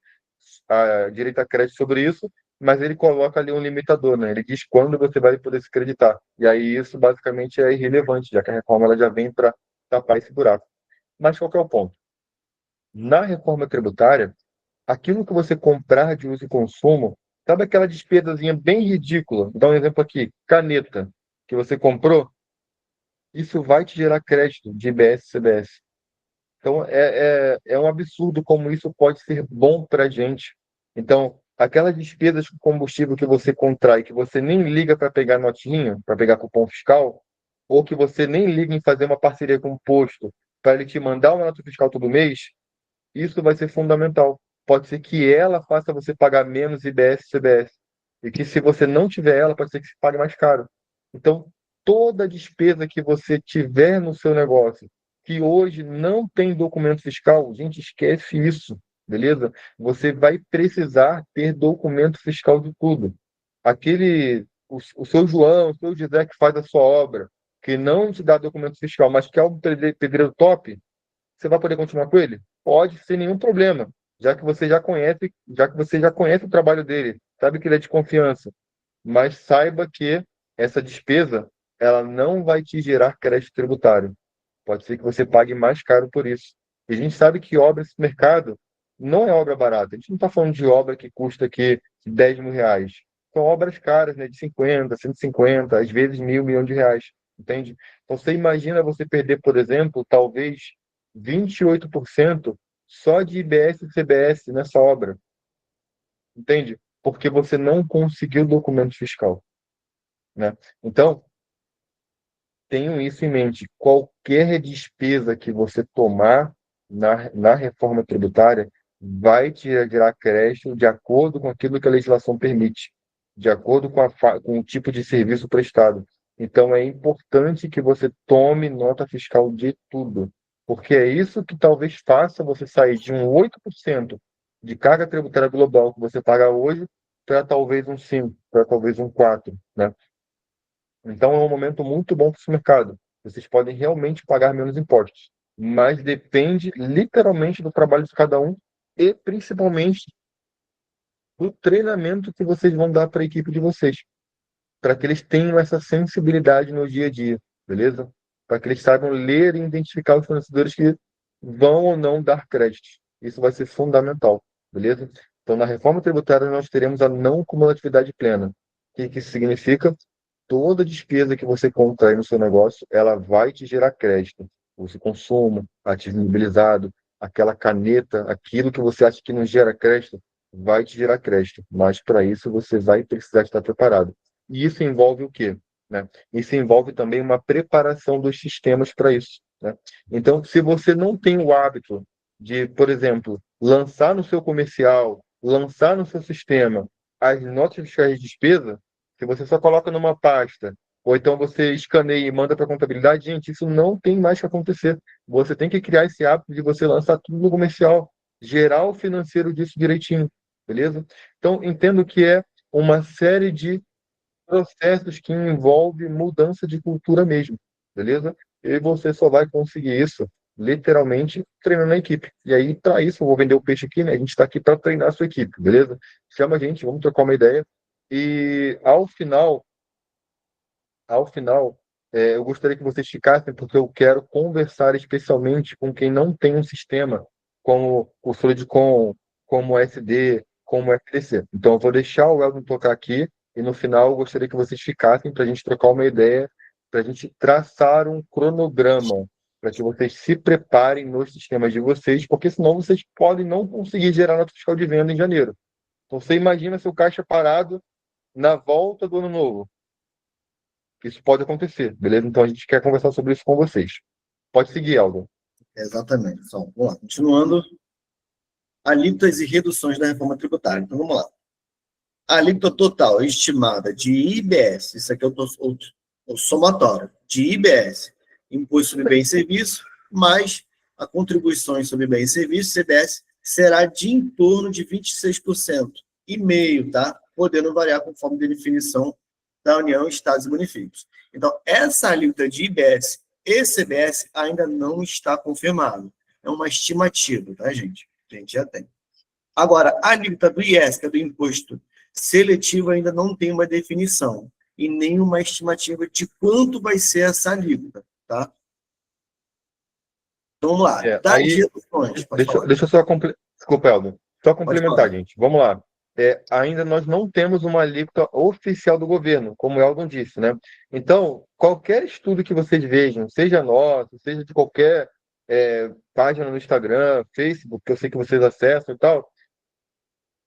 a crédito sobre isso, mas ele coloca ali um limitador, né? Ele diz quando você vai poder se creditar. E aí isso basicamente é irrelevante, já que a reforma ela já vem para tapar esse buraco. Mas qual que é o ponto? Na reforma tributária, aquilo que você comprar de uso e consumo, sabe aquela despesazinha bem ridícula? Vou dar um exemplo aqui, caneta, que você comprou, isso vai te gerar crédito de IBS e CBS. Então, é um absurdo como isso pode ser bom para a gente. Então, aquelas despesas com combustível que você contrai, que você nem liga para pegar notinha, para pegar cupom fiscal, ou que você nem liga em fazer uma parceria com o posto para ele te mandar uma nota fiscal todo mês, isso vai ser fundamental. Pode ser que ela faça você pagar menos IBS e CBS. E que se você não tiver ela, pode ser que você pague mais caro. Então, toda despesa que você tiver no seu negócio, que hoje não tem documento fiscal, gente, esquece isso, beleza? Você vai precisar ter documento fiscal de tudo. O seu João, o seu José que faz a sua obra, que não te dá documento fiscal, mas que é um pedreiro top, você vai poder continuar com ele? Pode, sem nenhum problema, já que você já conhece o trabalho dele, sabe que ele é de confiança. Mas saiba que essa despesa, ela não vai te gerar crédito tributário. Pode ser que você pague mais caro por isso. E a gente sabe que obra nesse mercado não é obra barata. A gente não está falando de obra que custa aqui R$ 10.000. São obras caras, né, de 50, 150, às vezes milhão de reais. Entende? Então, você imagina você perder, por exemplo, talvez 28% só de IBS e CBS nessa obra. Entende? Porque você não conseguiu documento fiscal, né? Então, tenham isso em mente. Qualquer despesa que você tomar na reforma tributária vai te gerar crédito de acordo com aquilo que a legislação permite, de acordo com o tipo de serviço prestado. Então, é importante que você tome nota fiscal de tudo, porque é isso que talvez faça você sair de um 8% de carga tributária global que você paga hoje para talvez um 5%, para talvez um 4%, né? Então, é um momento muito bom para esse mercado. Vocês podem realmente pagar menos impostos, mas depende literalmente do trabalho de cada um e principalmente do treinamento que vocês vão dar para a equipe de vocês, para que eles tenham essa sensibilidade no dia a dia, beleza? Para que eles saibam ler e identificar os fornecedores que vão ou não dar créditos. Isso vai ser fundamental, beleza? Então, na reforma tributária, nós teremos a não cumulatividade plena. O que isso significa? Toda despesa que você contrair no seu negócio, ela vai te gerar crédito. O seu consumo, ativo imobilizado, aquela caneta, aquilo que você acha que não gera crédito, vai te gerar crédito. Mas para isso você vai precisar estar preparado. E isso envolve o quê? Né? Isso envolve também uma preparação dos sistemas para isso, né? Então, se você não tem o hábito de, por exemplo, lançar no seu comercial, lançar no seu sistema as notas fiscais de despesa, se você só coloca numa pasta, ou então você escaneia e manda para a contabilidade, gente, isso não tem mais que acontecer. Você tem que criar esse hábito de você lançar tudo no comercial, gerar o financeiro disso direitinho, beleza? Então, entendo que é uma série de processos que envolvem mudança de cultura mesmo, beleza? E você só vai conseguir isso, literalmente, treinando a equipe. E aí, para isso, eu vou vender o peixe aqui, né? A gente está aqui para treinar a sua equipe, beleza? Chama a gente, vamos trocar uma ideia. E ao final, eu gostaria que vocês ficassem, porque eu quero conversar especialmente com quem não tem um sistema como o Solidcom, como o SD, como o FTC. Então, eu vou deixar o Elton tocar aqui e no final eu gostaria que vocês ficassem para a gente trocar uma ideia, para a gente traçar um cronograma, para que vocês se preparem nos sistemas de vocês, porque senão vocês podem não conseguir gerar nota fiscal de venda em janeiro. Então, você imagina seu caixa parado na volta do ano novo. Isso pode acontecer, beleza? Então a gente quer conversar sobre isso com vocês. Pode seguir, Aldo. Exatamente. Então, vamos lá. Continuando. Alíquotas e reduções da reforma tributária. Então, vamos lá. A alíquota total estimada de IBS, isso aqui é o somatório, de IBS, Imposto sobre Bem e Serviço, mais a contribuições sobre bem e serviço, CBS, será de em torno de 26% e meio, tá? Podendo variar conforme a definição da União, Estados e Municípios. Então, essa alíquota de IBS e CBS ainda não está confirmada. É uma estimativa, tá, gente? A gente já tem. Agora, a alíquota do IS, que é do Imposto Seletivo, ainda não tem uma definição e nem uma estimativa de quanto vai ser essa alíquota, tá? Então, vamos lá. Deixa eu só complementar. Desculpa, Eldo. Só complementar, gente. Vamos lá. Ainda nós não temos uma alíquota oficial do governo, como o Eldon disse, né? Então, qualquer estudo que vocês vejam, seja nosso, seja de qualquer página no Instagram, Facebook, que eu sei que vocês acessam e tal,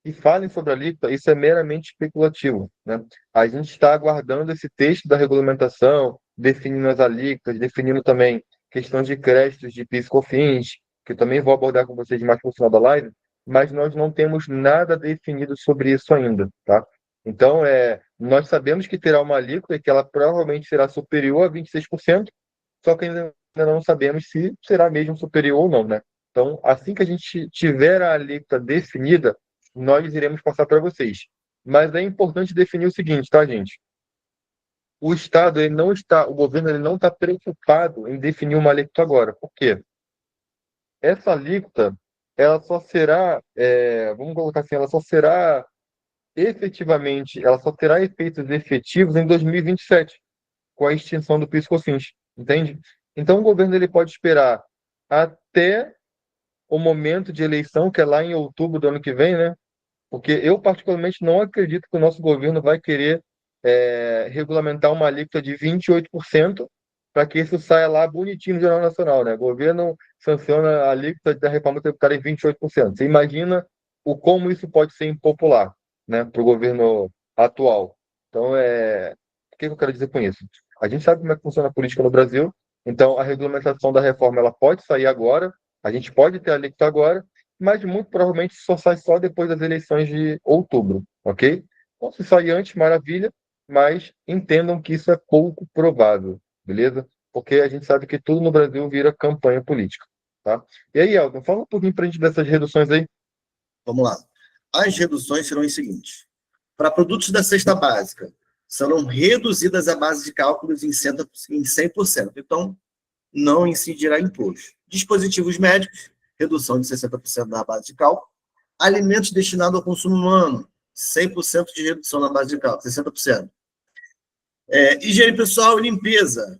e falem sobre a alíquota, isso é meramente especulativo, né? A gente está aguardando esse texto da regulamentação, definindo as alíquotas, definindo também questões de créditos de PIS e COFINS, que eu também vou abordar com vocês mais no final da live, mas nós não temos nada definido sobre isso ainda, tá? Então, nós sabemos que terá uma alíquota e que ela provavelmente será superior a 26%, só que ainda não sabemos se será mesmo superior ou não, né? Então, assim que a gente tiver a alíquota definida, nós iremos passar para vocês. Mas é importante definir o seguinte, tá, gente? O Estado, o governo, ele não está preocupado em definir uma alíquota agora. Por quê? Essa alíquota, ela só será, vamos colocar assim, ela só será efetivamente, ela só terá efeitos efetivos em 2027, com a extinção do PIS/COFINS, entende? Então, o governo ele pode esperar até o momento de eleição, que é lá em outubro do ano que vem, né? Porque eu, particularmente, não acredito que o nosso governo vai querer regulamentar uma alíquota de 28% para que isso saia lá bonitinho no Jornal Nacional, né? O governo sanciona a alíquota da reforma tributária em 28%. Você imagina como isso pode ser impopular, né, para o governo atual. Então, o que eu quero dizer com isso? A gente sabe como é que funciona a política no Brasil, então a regulamentação da reforma ela pode sair agora, a gente pode ter a alíquota agora, mas muito provavelmente só sai só depois das eleições de outubro, ok? Então, se sair antes, maravilha, mas entendam que isso é pouco provável, beleza? Porque a gente sabe que tudo no Brasil vira campanha política, tá? E aí, Elton, fala um pouquinho para a gente dessas reduções aí. Vamos lá. As reduções serão as seguintes. Para produtos da cesta básica, serão reduzidas a base de cálculos em 100%. Então, não incidirá imposto. Dispositivos médicos, redução de 60% na base de cálculo. Alimentos destinados ao consumo humano, 100% de redução na base de cálculo, 60%. Higiene pessoal e limpeza,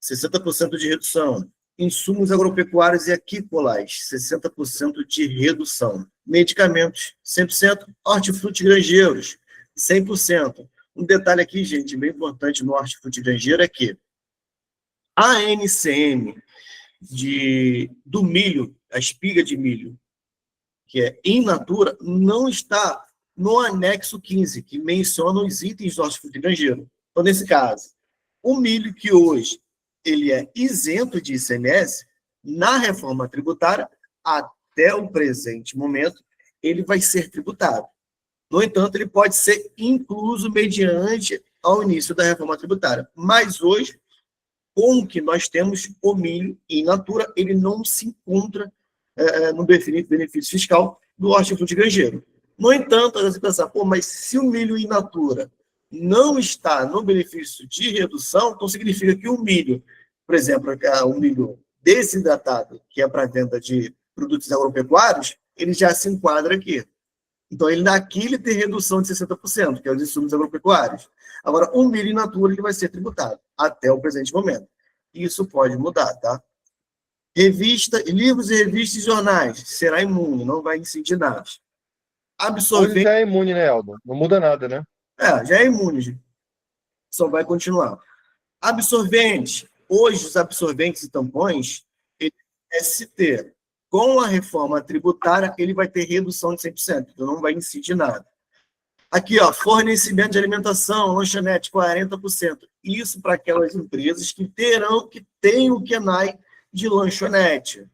60% de redução. Insumos agropecuários e aquícolas, 60% de redução. Medicamentos, 100%. Hortifruti grangeiros, 100%. Um detalhe aqui, gente, bem importante no hortifruti grangeiro é que a NCM do milho, a espiga de milho, que é in natura, não está no anexo 15, que menciona os itens do hortifruti grangeiro. Então, nesse caso, o milho que hoje ele é isento de ICMS, na reforma tributária, até o presente momento, ele vai ser tributado. No entanto, ele pode ser incluso mediante ao início da reforma tributária. Mas hoje, com o que nós temos, o milho in natura, ele não se encontra no definido benefício fiscal do hortifruti grangeiro. No entanto, você pensa, mas se o milho in natura não está no benefício de redução, então significa que o milho, por exemplo, o milho desidratado, que é para venda de produtos agropecuários, ele já se enquadra aqui. Então, aqui ele tem redução de 60%, que é os insumos agropecuários. Agora, o milho in natura ele vai ser tributado até o presente momento. Isso pode mudar, tá? Livros e revistas e jornais, será imune, não vai incidir nada. Hoje já é imune, né, Elton? Não muda nada, né? Já é imune. Só vai continuar. Absorventes. Hoje, os absorventes e tampões, ST, com a reforma tributária, ele vai ter redução de 100%, então não vai incidir nada. Aqui, fornecimento de alimentação, lanchonete, 40%. Isso para aquelas empresas que têm o KENAI de lanchonete.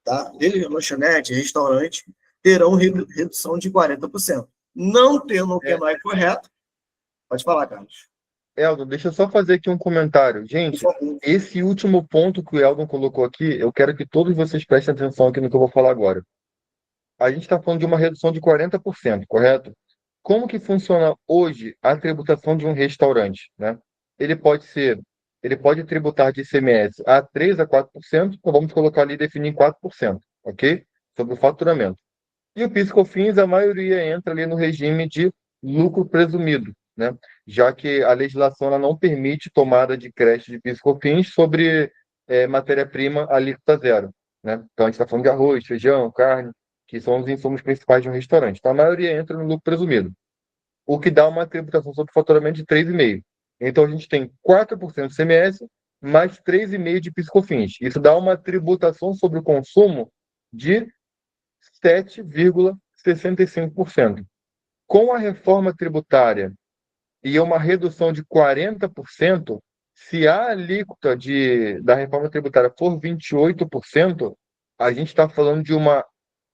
Tá? Lanchonete, restaurante, terão redução de 40%. Não tendo o KENAI correto, pode falar, Carlos. Eldon, deixa eu só fazer aqui um comentário. Gente, esse último ponto que o Eldon colocou aqui, eu quero que todos vocês prestem atenção aqui no que eu vou falar agora. A gente está falando de uma redução de 40%, correto? Como que funciona hoje a tributação de um restaurante, né? Ele pode tributar de ICMS a 3% a 4%, então vamos colocar ali e definir em 4%, ok? Sobre o faturamento. E o PIS/COFINS, a maioria entra ali no regime de lucro presumido, né? Já que a legislação ela não permite tomada de crédito de PIS/COFINS sobre matéria-prima alíquota zero, né? Então a gente está falando de arroz, feijão, carne, que são os insumos principais de um restaurante. Então a maioria entra no lucro presumido, o que dá uma tributação sobre faturamento de 3,5%. Então a gente tem 4% de ICMS mais 3,5% de PIS/COFINS. Isso dá uma tributação sobre o consumo de 7,65%. Com a reforma tributária e uma redução de 40%, Se a alíquota da reforma tributária for 28%, a gente está falando de uma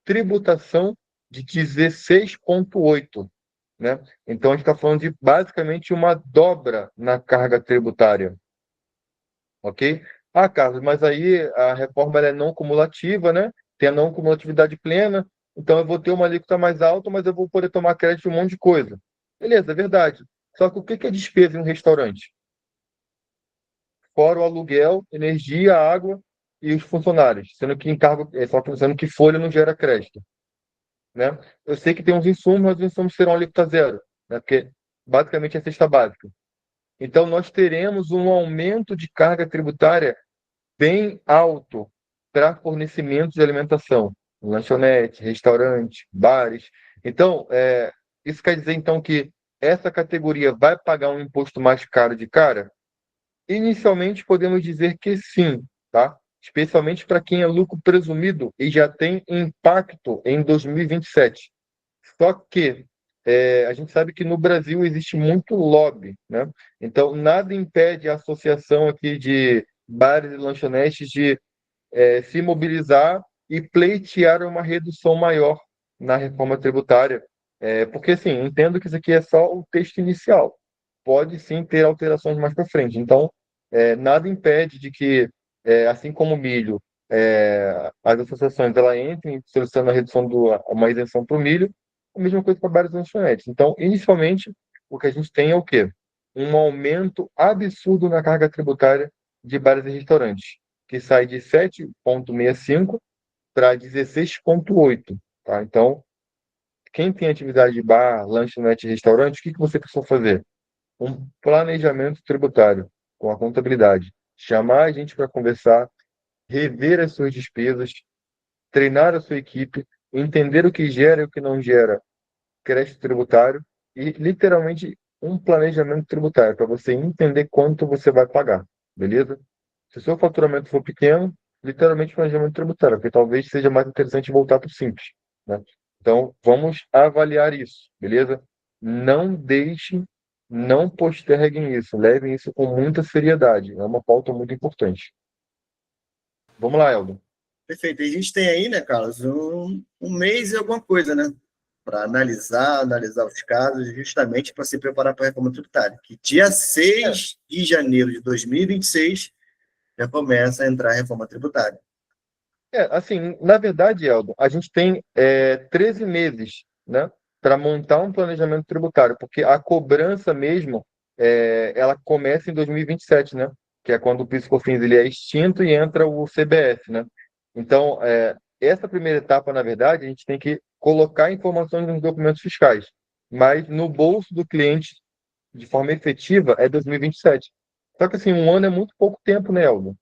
tributação de 16,8%, né? Então, a gente está falando de basicamente uma dobra na carga tributária, ok? Ah, Carlos, mas aí a reforma ela é não cumulativa, né? Tem a não cumulatividade plena, então eu vou ter uma alíquota mais alta, mas eu vou poder tomar crédito de um monte de coisa. Beleza, é verdade. Só que o que é despesa em um restaurante? Fora o aluguel, energia, água e os funcionários, sendo que sendo que folha não gera crédito, né? Eu sei que tem uns insumos, mas os insumos serão alíquota zero, né? Porque basicamente é cesta básica. Então nós teremos um aumento de carga tributária bem alto para fornecimento de alimentação, lanchonete, restaurante, bares. Então, isso quer dizer então que essa categoria vai pagar um imposto mais caro de cara? Inicialmente, podemos dizer que sim, tá? Especialmente para quem é lucro presumido e já tem impacto em 2027. Só que a gente sabe que no Brasil existe muito lobby, né? Então, nada impede a associação aqui de bares e lanchonetes de se mobilizar e pleitear uma redução maior na reforma tributária. Porque, assim, entendo que isso aqui é só o texto inicial. Pode sim ter alterações mais para frente. Então, nada impede de que, assim como o milho, as associações ela entrem solicitando a redução uma isenção para o milho, a mesma coisa para bares e lanchonetes. Então, inicialmente, o que a gente tem é o quê? Um aumento absurdo na carga tributária de bares e restaurantes, que sai de 7,65 para 16,8. Tá? Então, quem tem atividade de bar, lanchonete e restaurante, o que você precisa fazer? Um planejamento tributário com a contabilidade. Chamar a gente para conversar, rever as suas despesas, treinar a sua equipe, entender o que gera e o que não gera crédito tributário e, literalmente, um planejamento tributário para você entender quanto você vai pagar, beleza? Se o seu faturamento for pequeno, literalmente planejamento tributário, porque talvez seja mais interessante voltar para o simples, né? Então, vamos avaliar isso, beleza? Não deixem, não posterguem isso, levem isso com muita seriedade, é uma pauta muito importante. Vamos lá, Eldo. Perfeito. A gente tem aí, né, Carlos, um mês e alguma coisa, né? Para analisar os casos, justamente para se preparar para a reforma tributária. Que dia 6 de janeiro de 2026 já começa a entrar a reforma tributária. Assim, na verdade, Eldo, a gente tem 13 meses, né, para montar um planejamento tributário, porque a cobrança mesmo, ela começa em 2027, né, que é quando o PIS/COFINS ele é extinto e entra o CBS, né? Então, essa primeira etapa, na verdade, a gente tem que colocar informações nos documentos fiscais, mas no bolso do cliente, de forma efetiva, é 2027. Só que, assim, um ano é muito pouco tempo, né, Eldo?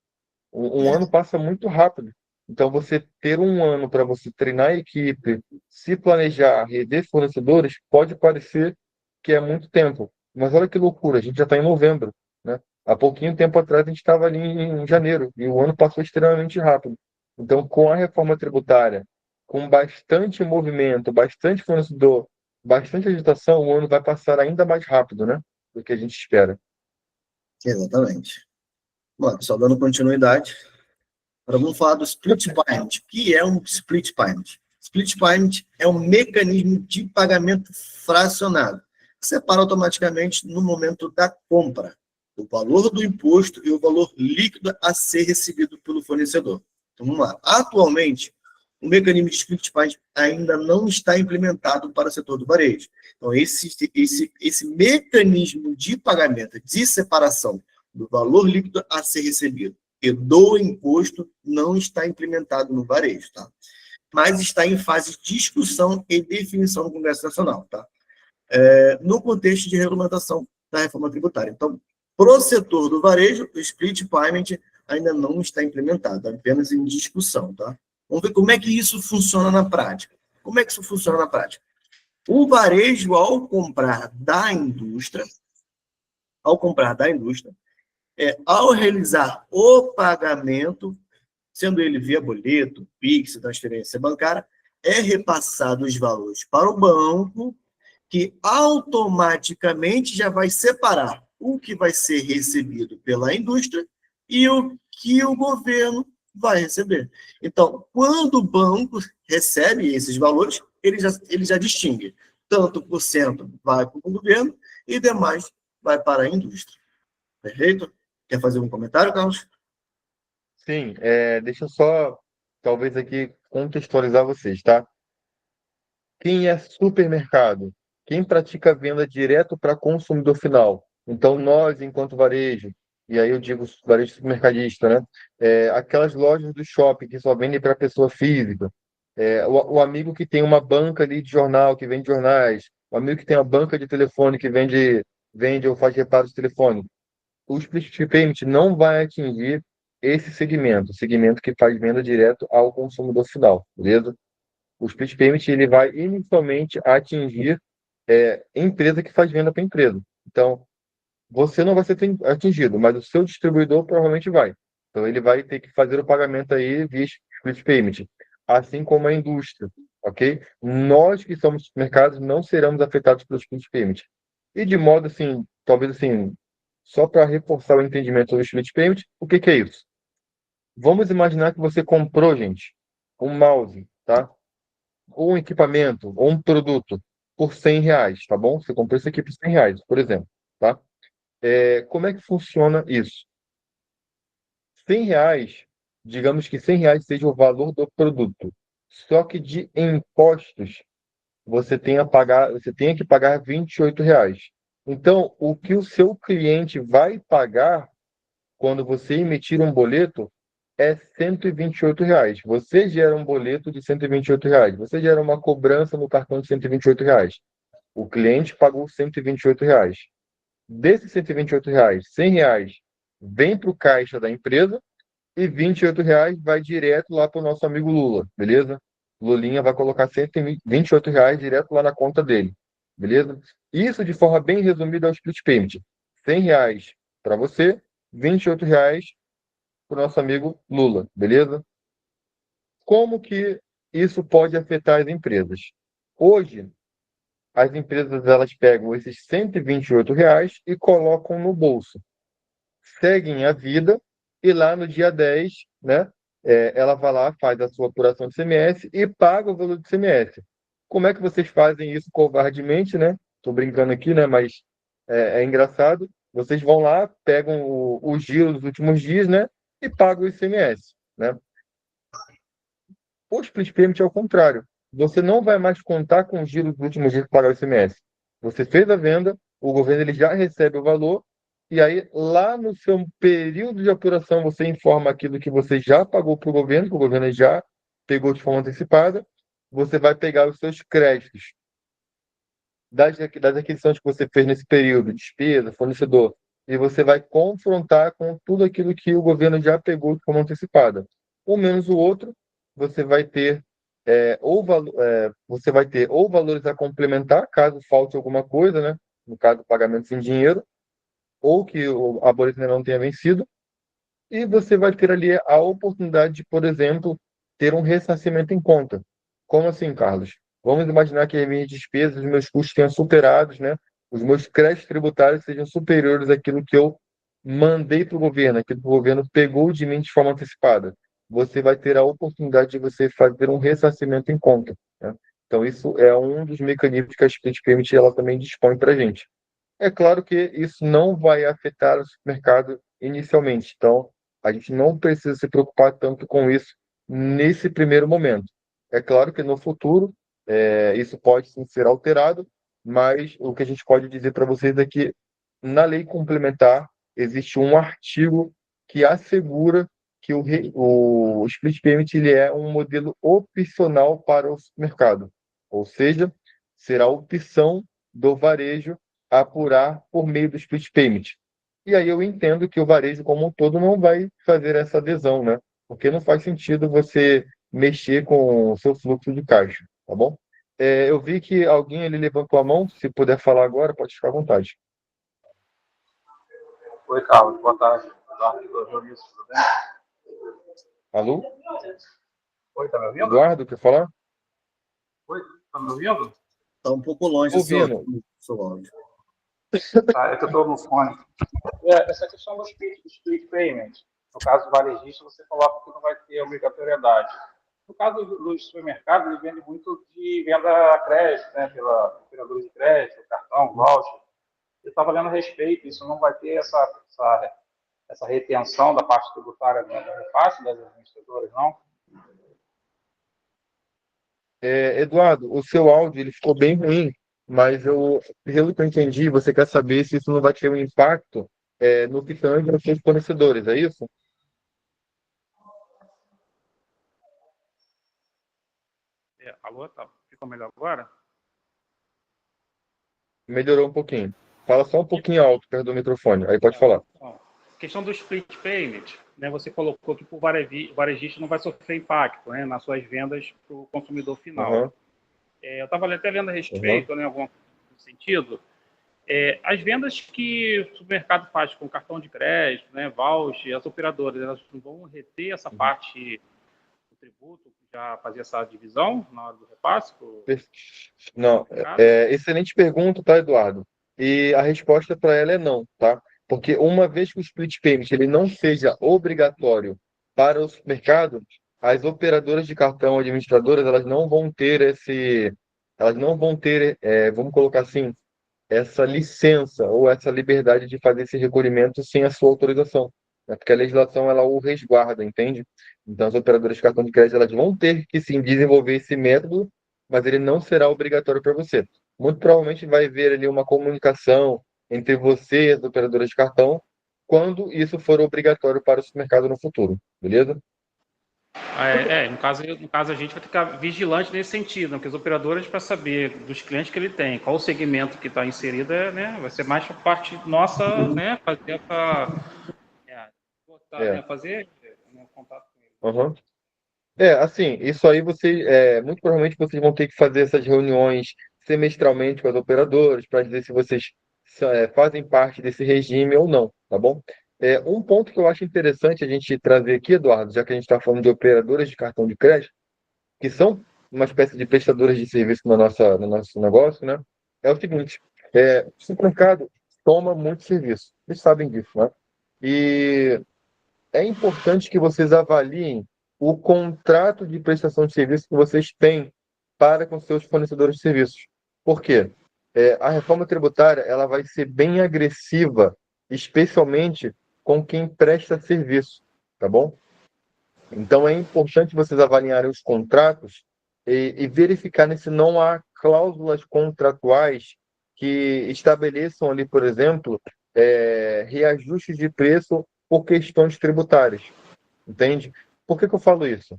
Um ano passa muito rápido. Então, você ter um ano para você treinar a equipe, se planejar, rever fornecedores, pode parecer que é muito tempo. Mas olha que loucura, a gente já está em novembro, né? Há pouquinho tempo atrás a gente estava ali em janeiro e o ano passou extremamente rápido. Então, com a reforma tributária, com bastante movimento, bastante fornecedor, bastante agitação, o ano vai passar ainda mais rápido, né? Do que a gente espera. Exatamente. Bom, só dando continuidade, agora vamos falar do split payment. O que é um split payment? Split payment é um mecanismo de pagamento fracionado, que separa automaticamente no momento da compra o valor do imposto e o valor líquido a ser recebido pelo fornecedor. Então, vamos lá. Atualmente, o mecanismo de split payment ainda não está implementado para o setor do varejo. Então, esse mecanismo de pagamento, de separação do valor líquido a ser recebido e do imposto não está implementado no varejo, tá? Mas está em fase de discussão e definição no Congresso Nacional, tá? No contexto de regulamentação da reforma tributária. Então, para o setor do varejo, o split payment ainda não está implementado, apenas em discussão, tá? Vamos ver como é que isso funciona na prática. Como é que isso funciona na prática? O varejo, ao comprar da indústria, ao realizar o pagamento, sendo ele via boleto, Pix, transferência bancária, é repassado os valores para o banco, que automaticamente já vai separar o que vai ser recebido pela indústria e o que o governo vai receber. Então, quando o banco recebe esses valores, ele já distingue. Tanto por cento vai para o governo e demais vai para a indústria. Perfeito? Quer fazer um comentário, Carlos? Sim, deixa eu só, talvez aqui, contextualizar vocês, tá? Quem é supermercado? Quem pratica venda direto para consumidor final? Então, nós, enquanto varejo, e aí eu digo varejo supermercadista, né? Aquelas lojas do shopping que só vendem para pessoa física, o amigo que tem uma banca ali de jornal, que vende jornais, o amigo que tem uma banca de telefone que vende ou faz reparo de telefone. O split payment não vai atingir esse segmento que faz venda direto ao consumidor final, beleza? O split payment ele vai inicialmente atingir empresa que faz venda para empresa. Então, você não vai ser atingido, mas o seu distribuidor provavelmente vai. Então, ele vai ter que fazer o pagamento aí via split payment, assim como a indústria, ok? Nós que somos supermercados não seremos afetados pelo split payment. E de modo assim, talvez assim, só para reforçar o entendimento do split payment, o que é isso? Vamos imaginar que você comprou, gente, um mouse, tá? Ou um equipamento, ou um produto por R$ 100, tá bom? Você comprou isso aqui por R$ 100, por exemplo, tá? Como é que funciona isso? R$ 100, digamos que R$ 100 seja o valor do produto. Só que de impostos, você tem que pagar R$ 28. Então, o que o seu cliente vai pagar quando você emitir um boleto é R$ 128. Você gera um boleto de R$ 128. Você gera uma cobrança no cartão de R$ 128. O cliente pagou R$ 128. Desses R$ 128, R$ 100 vem para o caixa da empresa e R$ 28 vai direto lá para o nosso amigo Lula, beleza? Lulinha vai colocar R$ 128 direto lá na conta dele, beleza? Isso de forma bem resumida é o split payment. R$ 100 para você, R$ 28 para o nosso amigo Lula, beleza? Como que isso pode afetar as empresas? Hoje, as empresas elas pegam esses R$ 128 e colocam no bolso, seguem a vida e lá no dia 10, né, ela vai lá, faz a sua apuração de ICMS e paga o valor do ICMS. Como é que vocês fazem isso covardemente, né? Estou brincando aqui, né? Mas é engraçado. Vocês vão lá, pegam o giro dos últimos dias, né? E pagam o ICMS, né? O split payment é o contrário. Você não vai mais contar com o giro dos últimos dias para pagar o ICMS. Você fez a venda, o governo ele já recebe o valor, e aí lá no seu período de apuração você informa aquilo que você já pagou para o governo, que o governo já pegou de forma antecipada, você vai pegar os seus créditos das aquisições que você fez nesse período, despesa, fornecedor, e você vai confrontar com tudo aquilo que o governo já pegou de forma antecipada. Um menos o outro, você vai ter ou valores a complementar, caso falte alguma coisa, né? No caso, pagamentos em dinheiro, ou que a boleto ainda não tenha vencido, e você vai ter ali a oportunidade de, por exemplo, ter um ressarcimento em conta. Como assim, Carlos? Vamos imaginar que as minhas despesas, os meus custos tenham superados, né? Os meus créditos tributários sejam superiores àquilo que eu mandei para o governo, aquilo que o governo pegou de mim de forma antecipada. Você vai ter a oportunidade de você fazer um ressarcimento em conta, né? Então, isso é um dos mecanismos que a Split Payment ela também dispõe para a gente. É claro que isso não vai afetar o supermercado inicialmente, então a gente não precisa se preocupar tanto com isso nesse primeiro momento. É claro que no futuro isso pode sim ser alterado, mas o que a gente pode dizer para vocês é que na lei complementar existe um artigo que assegura que o split payment ele é um modelo opcional para o supermercado, ou seja, será a opção do varejo apurar por meio do split payment. E aí eu entendo que o varejo como um todo não vai fazer essa adesão, né? Porque não faz sentido você mexer com o seu fluxo de caixa, tá bom? Eu vi que alguém ali levantou a mão, se puder falar agora, pode ficar à vontade. Oi, Carlos, boa tarde. Eduardo do Jornalismo, tudo bem? Alô? Oi, tá me ouvindo? Eduardo, quer falar? Oi, tá me ouvindo? Está um pouco longe o Ouvindo. seu áudio. Tá, é que eu estou no fone. Essa questão do split payment, no caso do varejista, você coloca que não vai ter obrigatoriedade. No caso dos supermercados, ele vende muito de venda a crédito, né, pela operadora de crédito, cartão, voucher. Eu estava lendo a respeito, isso não vai ter essa retenção da parte tributária do repasse das administradoras, não? Eduardo, o seu áudio ele ficou bem ruim, mas pelo que eu entendi, você quer saber se isso não vai ter um impacto no que tange aos seus fornecedores, é isso? Alô, tá? Ficou melhor agora? Melhorou um pouquinho. Fala só um pouquinho alto perto do microfone, aí pode falar. Bom, questão do split payment, né, você colocou que o varejista não vai sofrer impacto, né, nas suas vendas para o consumidor final. Uhum. Eu estava até vendo a respeito, né, algum sentido. As vendas que o supermercado faz com cartão de crédito, né, voucher, as operadoras, elas não vão reter essa parte do tributo, já fazer essa divisão na hora do repasse? Não, excelente pergunta, tá, Eduardo? E a resposta para ela é não, tá? Porque uma vez que o split payment ele não seja obrigatório para o supermercado, as operadoras de cartão administradoras, elas não vão ter, vamos colocar assim, essa licença ou essa liberdade de fazer esse recolhimento sem a sua autorização, né? Porque a legislação ela o resguarda, entende? Então as operadoras de cartão de crédito elas vão ter que sim desenvolver esse método, mas ele não será obrigatório para você. Muito provavelmente vai haver ali uma comunicação entre você e as operadoras de cartão quando isso for obrigatório para o supermercado no futuro, beleza? No caso a gente vai ter que ficar vigilante nesse sentido, né? Porque as operadoras, para saber dos clientes que ele tem, qual o segmento que está inserido, né? Vai ser mais parte nossa, né? Fazer fazer contato com ele. Uhum. Assim, isso aí muito provavelmente vocês vão ter que fazer essas reuniões semestralmente com as operadoras para dizer se vocês fazem parte desse regime ou não, tá bom? Um ponto que eu acho interessante a gente trazer aqui, Eduardo, já que a gente está falando de operadoras de cartão de crédito, que são uma espécie de prestadoras de serviço no nosso negócio, né? É o seguinte, o supermercado toma muito serviço, vocês sabem disso, né? E é importante que vocês avaliem o contrato de prestação de serviço que vocês têm para com seus fornecedores de serviços. Por quê? A reforma tributária ela vai ser bem agressiva, especialmente com quem presta serviço, tá bom? Então é importante vocês avaliarem os contratos e verificarem se não há cláusulas contratuais que estabeleçam ali, por exemplo, reajustes de preço por questões tributárias, entende? Por que eu falo isso?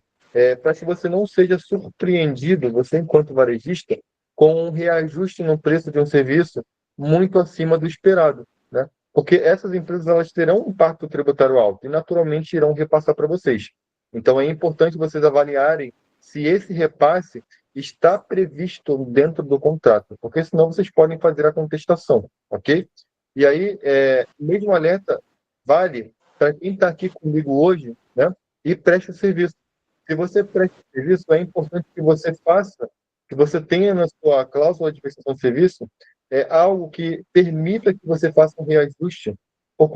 Para que você não seja surpreendido, você enquanto varejista, com um reajuste no preço de um serviço muito acima do esperado, né? Porque essas empresas elas terão um impacto tributário alto e naturalmente irão repassar para vocês. Então é importante vocês avaliarem se esse repasse está previsto dentro do contrato, porque senão vocês podem fazer a contestação, ok? E aí, mesmo alerta vale para quem está aqui comigo hoje, né? E preste o serviço. Se você presta o serviço, é importante que você faça, que você tenha na sua cláusula de prestação de serviço algo que permita que você faça um reajuste por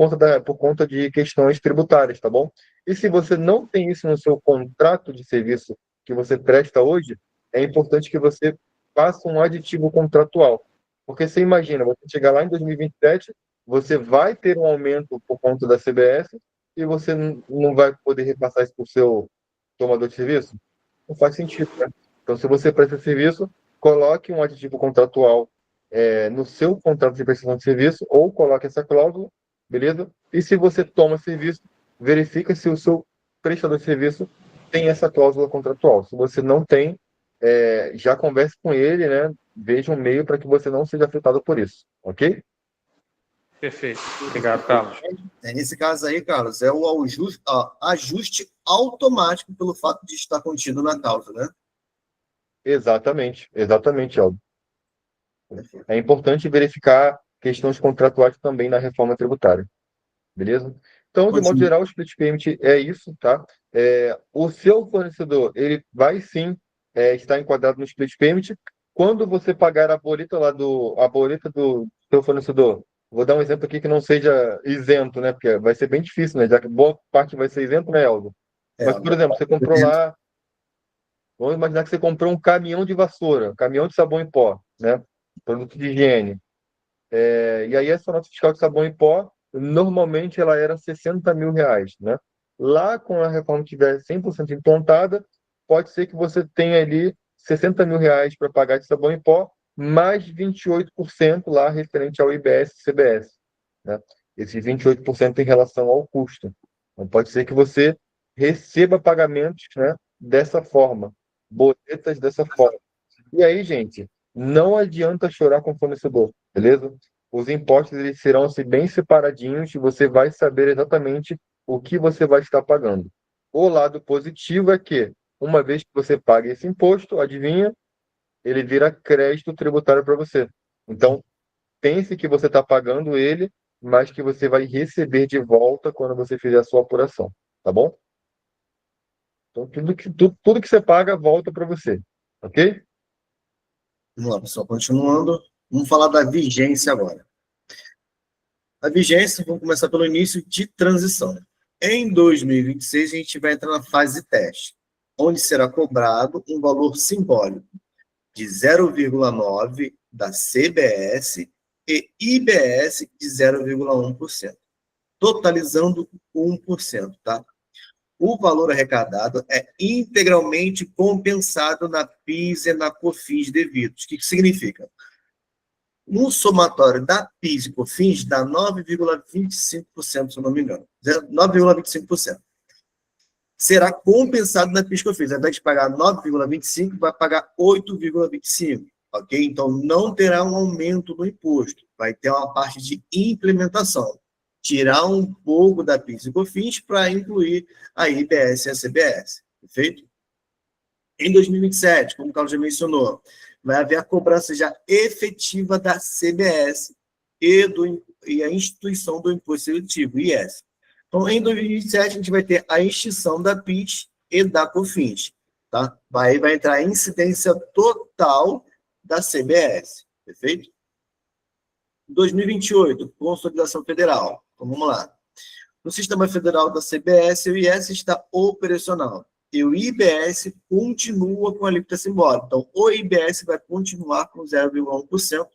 conta de questões tributárias, tá bom? E se você não tem isso no seu contrato de serviço que você presta hoje, é importante que você faça um aditivo contratual. Porque você imagina, você chegar lá em 2027, você vai ter um aumento por conta da CBS e você não vai poder repassar isso para o seu tomador de serviço? Não faz sentido, né? Então, se você presta serviço, coloque um aditivo contratual no seu contrato de prestação de serviço ou coloque essa cláusula, beleza? E se você toma serviço, verifica se o seu prestador de serviço tem essa cláusula contratual. Se você não tem, já converse com ele, né? Veja um meio para que você não seja afetado por isso, ok? Perfeito. Obrigado, Carlos. Nesse caso aí, Carlos, é o ajuste automático pelo fato de estar contido na causa, né? Exatamente, Aldo. É importante verificar questões contratuais também na reforma tributária, beleza? Então, de modo geral, o split payment é isso, tá? O seu fornecedor, ele vai sim estar enquadrado no split payment quando você pagar a boleta do seu fornecedor. Vou dar um exemplo aqui que não seja isento, né? Porque vai ser bem difícil, né? Já que boa parte vai ser isento, né, Eldo? Mas, por exemplo, você comprou lá, vamos imaginar que você comprou um caminhão de vassoura, um caminhão de sabão em pó, né? Produto de higiene. E aí essa nota fiscal de sabão em pó, normalmente ela era R$ 60.000, né? Lá, com a reforma que tiver 100% implantada, pode ser que você tenha ali R$ 60.000 para pagar de sabão em pó, mais 28% lá referente ao IBS e CBS, né? Esses 28% em relação ao custo. Então, pode ser que você receba pagamentos, né, dessa forma, boletas dessa forma. E aí, gente, não adianta chorar com o fornecedor, beleza? Os impostos eles serão assim, bem separadinhos e você vai saber exatamente o que você vai estar pagando. O lado positivo é que, uma vez que você paga esse imposto, adivinha, ele vira crédito tributário para você. Então, pense que você está pagando ele, mas que você vai receber de volta quando você fizer a sua apuração, tá bom? Então, tudo que você paga volta para você, ok? Vamos lá, pessoal, continuando. Vamos falar da vigência agora. A vigência, vamos começar pelo início de transição. Em 2026, a gente vai entrar na fase de teste, onde será cobrado um valor simbólico de 0,9% da CBS e IBS de 0,1%, totalizando 1%, tá? O valor arrecadado é integralmente compensado na PIS e na COFINS devidos. O que significa? No somatório da PIS e COFINS dá 9,25%, se eu não me engano. 9,25%. Será compensado na PIS e COFINS. Ao invés de pagar 9,25%, vai pagar 8,25%. Ok? Então, não terá um aumento no imposto. Vai ter uma parte de implementação. Tirar um pouco da PIS e COFINS para incluir a IBS e a CBS. Perfeito? Em 2027, como o Carlos já mencionou, vai haver a cobrança já efetiva da CBS e a instituição do imposto seletivo, IS. Então, em 2027, a gente vai ter a extinção da PIS e da COFINS. Tá? Vai entrar a incidência total da CBS. Perfeito? 2028, consolidação federal. Então, vamos lá. No sistema federal da CBS, o IS está operacional. E o IBS continua com a alíquota simbólica. Então, o IBS vai continuar com 0,1%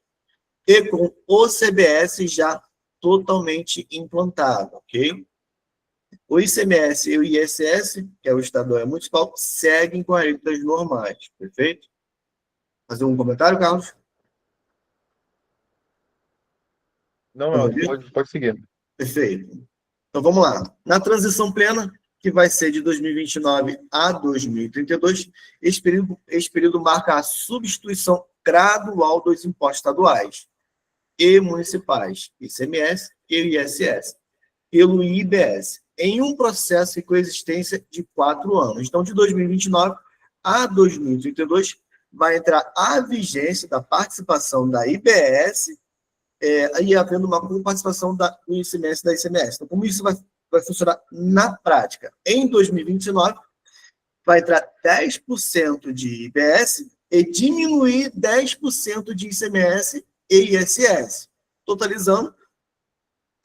e com o CBS já totalmente implantado, ok? O ICMS e o ISS, que é o estadual e municipal, seguem com alíquotas normais, perfeito? Fazer um comentário, Carlos? Não, pode seguir. Perfeito. Então, vamos lá. Na transição plena, que vai ser de 2029 a 2032, esse período marca a substituição gradual dos impostos estaduais e municipais, ICMS e ISS, pelo IBS, em um processo de coexistência de 4 anos. Então, de 2029 a 2032, vai entrar a vigência da participação da IBS e havendo uma participação do ICMS e da ICMS. Então, como isso vai funcionar na prática? Em 2029, vai entrar 10% de IBS e diminuir 10% de ICMS e ISS, totalizando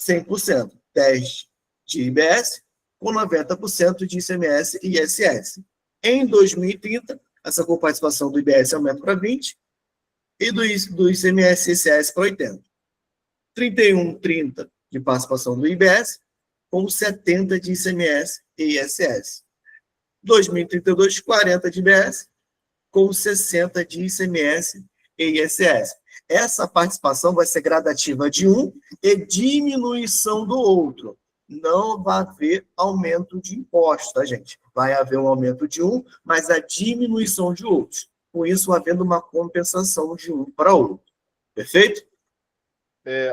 100%. 10% de IBS com 90% de ICMS e ISS. Em 2030, essa coparticipação do IBS aumenta para 20% e do ICMS e ISS para 80%. 31,30% de participação do IBS, com 70% de ICMS e ISS. 2032, 40% de IBS, com 60% de ICMS e ISS. Essa participação vai ser gradativa de um e diminuição do outro. Não vai haver aumento de impostos, tá, gente? Vai haver um aumento de um, mas a diminuição de outros. Com isso, havendo uma compensação de um para outro. Perfeito?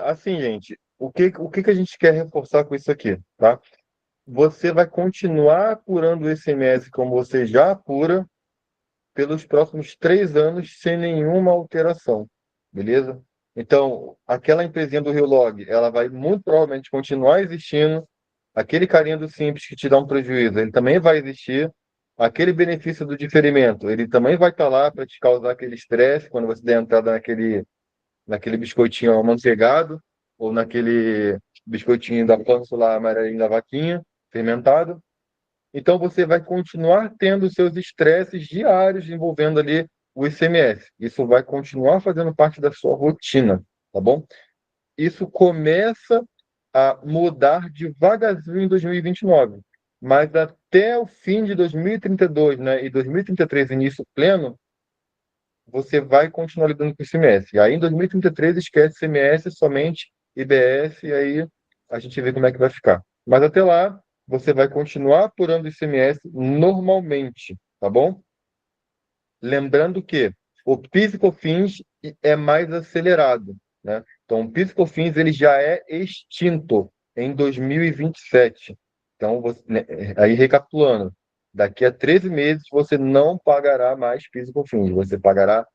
Assim, gente, o que a gente quer reforçar com isso aqui, tá? Você vai continuar apurando o ICMS como você já apura pelos próximos 3 anos sem nenhuma alteração, beleza? Então, aquela empresinha do Rio Log, ela vai muito provavelmente continuar existindo. Aquele carinha do Simples que te dá um prejuízo, ele também vai existir. Aquele benefício do diferimento, ele também vai estar lá para te causar aquele estresse quando você der entrada naquele biscoitinho amanteigado, ou naquele biscoitinho da pança lá, amarelinho da vaquinha, fermentado. Então, você vai continuar tendo seus estresses diários envolvendo ali o ICMS. Isso vai continuar fazendo parte da sua rotina, tá bom? Isso começa a mudar devagarzinho em 2029, mas até o fim de 2032, né, e 2033, início pleno, você vai continuar lidando com o ICMS. E aí, em 2033, esquece ICMS, somente IBS, e aí a gente vê como é que vai ficar. Mas até lá, você vai continuar apurando ICMS normalmente, tá bom? Lembrando que o PIS e COFINS é mais acelerado, né? Então, o PIS e COFINS ele já é extinto em 2027. Então, né, aí recapitulando, daqui a 13 meses você não pagará mais PIS e COFINS, você pagará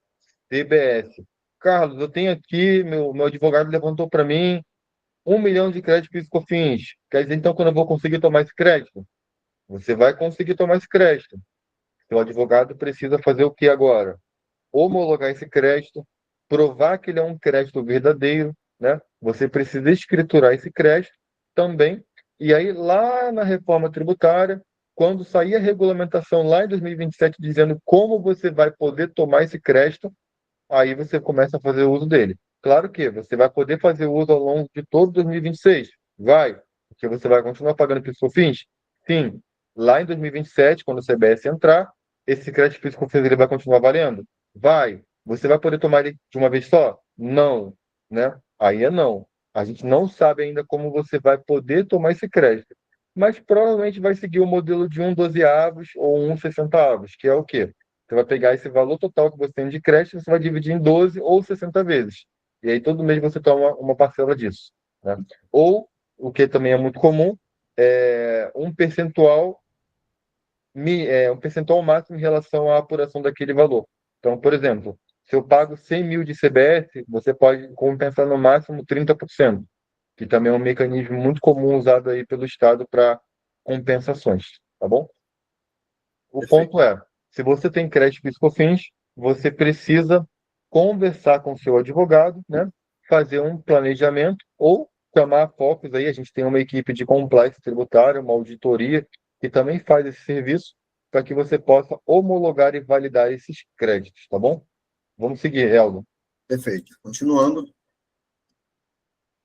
CBS. Carlos, eu tenho aqui, meu advogado levantou para mim 1 milhão de crédito PIS e COFINS. Quer dizer, então, quando eu vou conseguir tomar esse crédito? Você vai conseguir tomar esse crédito. Seu advogado precisa fazer o que agora? Homologar esse crédito, provar que ele é um crédito verdadeiro, né? Você precisa escriturar esse crédito também. E aí, lá na reforma tributária, quando sair a regulamentação lá em 2027 dizendo como você vai poder tomar esse crédito, aí você começa a fazer uso dele. Claro que você vai poder fazer uso ao longo de todo 2026. Vai, porque você vai continuar pagando PIS/COFINS? Sim. Lá em 2027, quando o CBS entrar, esse crédito PIS/COFINS ele vai continuar valendo? Vai. Você vai poder tomar ele de uma vez só? Não, né? Aí é não. A gente não sabe ainda como você vai poder tomar esse crédito, mas provavelmente vai seguir o modelo de 1/12 ou 1/60, que é o quê? Você vai pegar esse valor total que você tem de crédito, você vai dividir em 12 ou 60 vezes. E aí todo mês você toma uma parcela disso, né? Ou, o que também é muito comum, é um percentual máximo em relação à apuração daquele valor. Então, por exemplo, se eu pago 100 mil de CBS, você pode compensar no máximo 30%, que também é um mecanismo muito comum usado aí pelo Estado para compensações, tá bom? O Perfeito. ponto é, se você tem crédito PIS/COFINS, você precisa conversar com o seu advogado, né? Fazer um planejamento ou chamar a Focus aí, a gente tem uma equipe de compliance tributária, uma auditoria que também faz esse serviço para que você possa homologar e validar esses créditos, tá bom? Vamos seguir, Eldo. Perfeito. Continuando.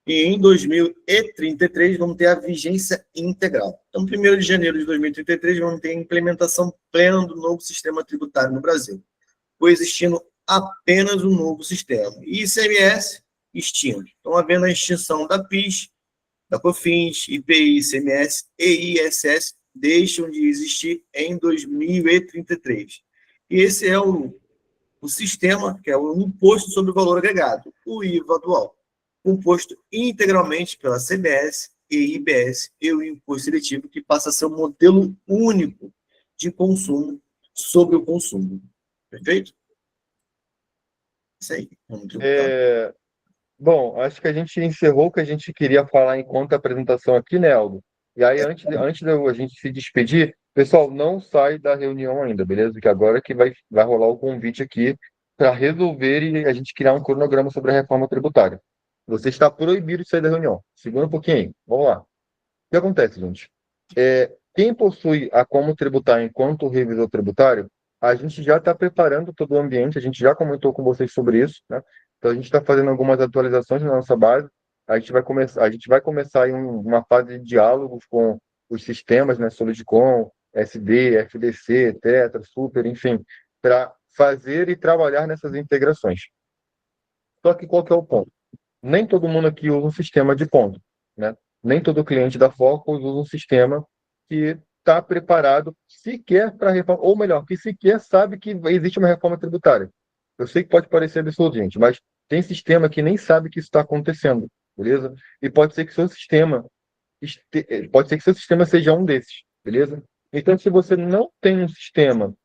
E em 2033 vamos ter a vigência integral. Então, 1º de janeiro de 2033, vamos ter a implementação plena do novo sistema tributário no Brasil, coexistindo apenas um novo sistema. ICMS, extinto. Então, havendo a extinção da PIS, da COFINS, IPI, ICMS e ISS, deixam de existir em 2033. E esse é o sistema, que é o Imposto sobre o Valor Agregado, o IVA atual, composto integralmente pela CBS e IBS e o imposto seletivo, que passa a ser um modelo único de consumo sobre o consumo. Perfeito? Isso aí. Vamos tributar. Bom, acho que a gente encerrou o que a gente queria falar enquanto apresentação aqui, né, Aldo? E aí, antes de a gente se despedir, pessoal, não sai da reunião ainda, beleza? Que agora que vai rolar o convite aqui para resolver e a gente criar um cronograma sobre a reforma tributária. Você está proibido de sair da reunião. Segura um pouquinho aí. Vamos lá. O que acontece, gente? Quem possui a Como Tributar enquanto revisor tributário, a gente já está preparando todo o ambiente, a gente já comentou com vocês sobre isso, né? Então, a gente está fazendo algumas atualizações na nossa base. A gente vai começar em uma fase de diálogos com os sistemas, né? Solidcom, SD, FDC, Tetra, Super, enfim, para fazer e trabalhar nessas integrações. Só que qual que é o ponto? Nem todo mundo aqui usa um sistema de ponto, né? Nem todo cliente da Focus usa um sistema que está preparado sequer para reforma, ou melhor, que sequer sabe que existe uma reforma tributária. Eu sei que pode parecer absurdo, gente, mas tem sistema que nem sabe que isso está acontecendo, beleza? E pode ser que seu sistema seja um desses, beleza? Então, se você não tem um sistema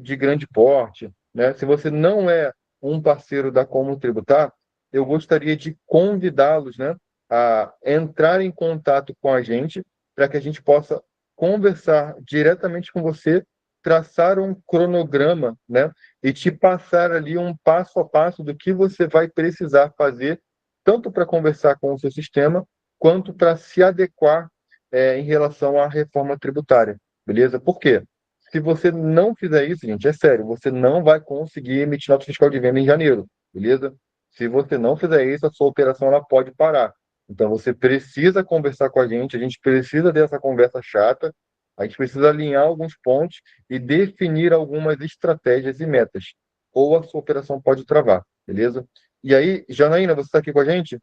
de grande porte, né? Se você não é um parceiro da Como Tributar, eu gostaria de convidá-los, né, a entrar em contato com a gente para que a gente possa conversar diretamente com você traçar um cronograma, né, e te passar ali um passo a passo do que você vai precisar fazer, tanto para conversar com o seu sistema, quanto para se adequar em relação à reforma tributária, beleza? Por quê? Se você não fizer isso, gente, é sério, você não vai conseguir emitir nota fiscal de venda em janeiro, beleza? Se você não fizer isso, a sua operação ela pode parar. Então você precisa conversar com a gente precisa dessa conversa chata, a gente precisa alinhar alguns pontos e definir algumas estratégias e metas. Ou a sua operação pode travar, beleza? E aí, Janaína, você está aqui com a gente?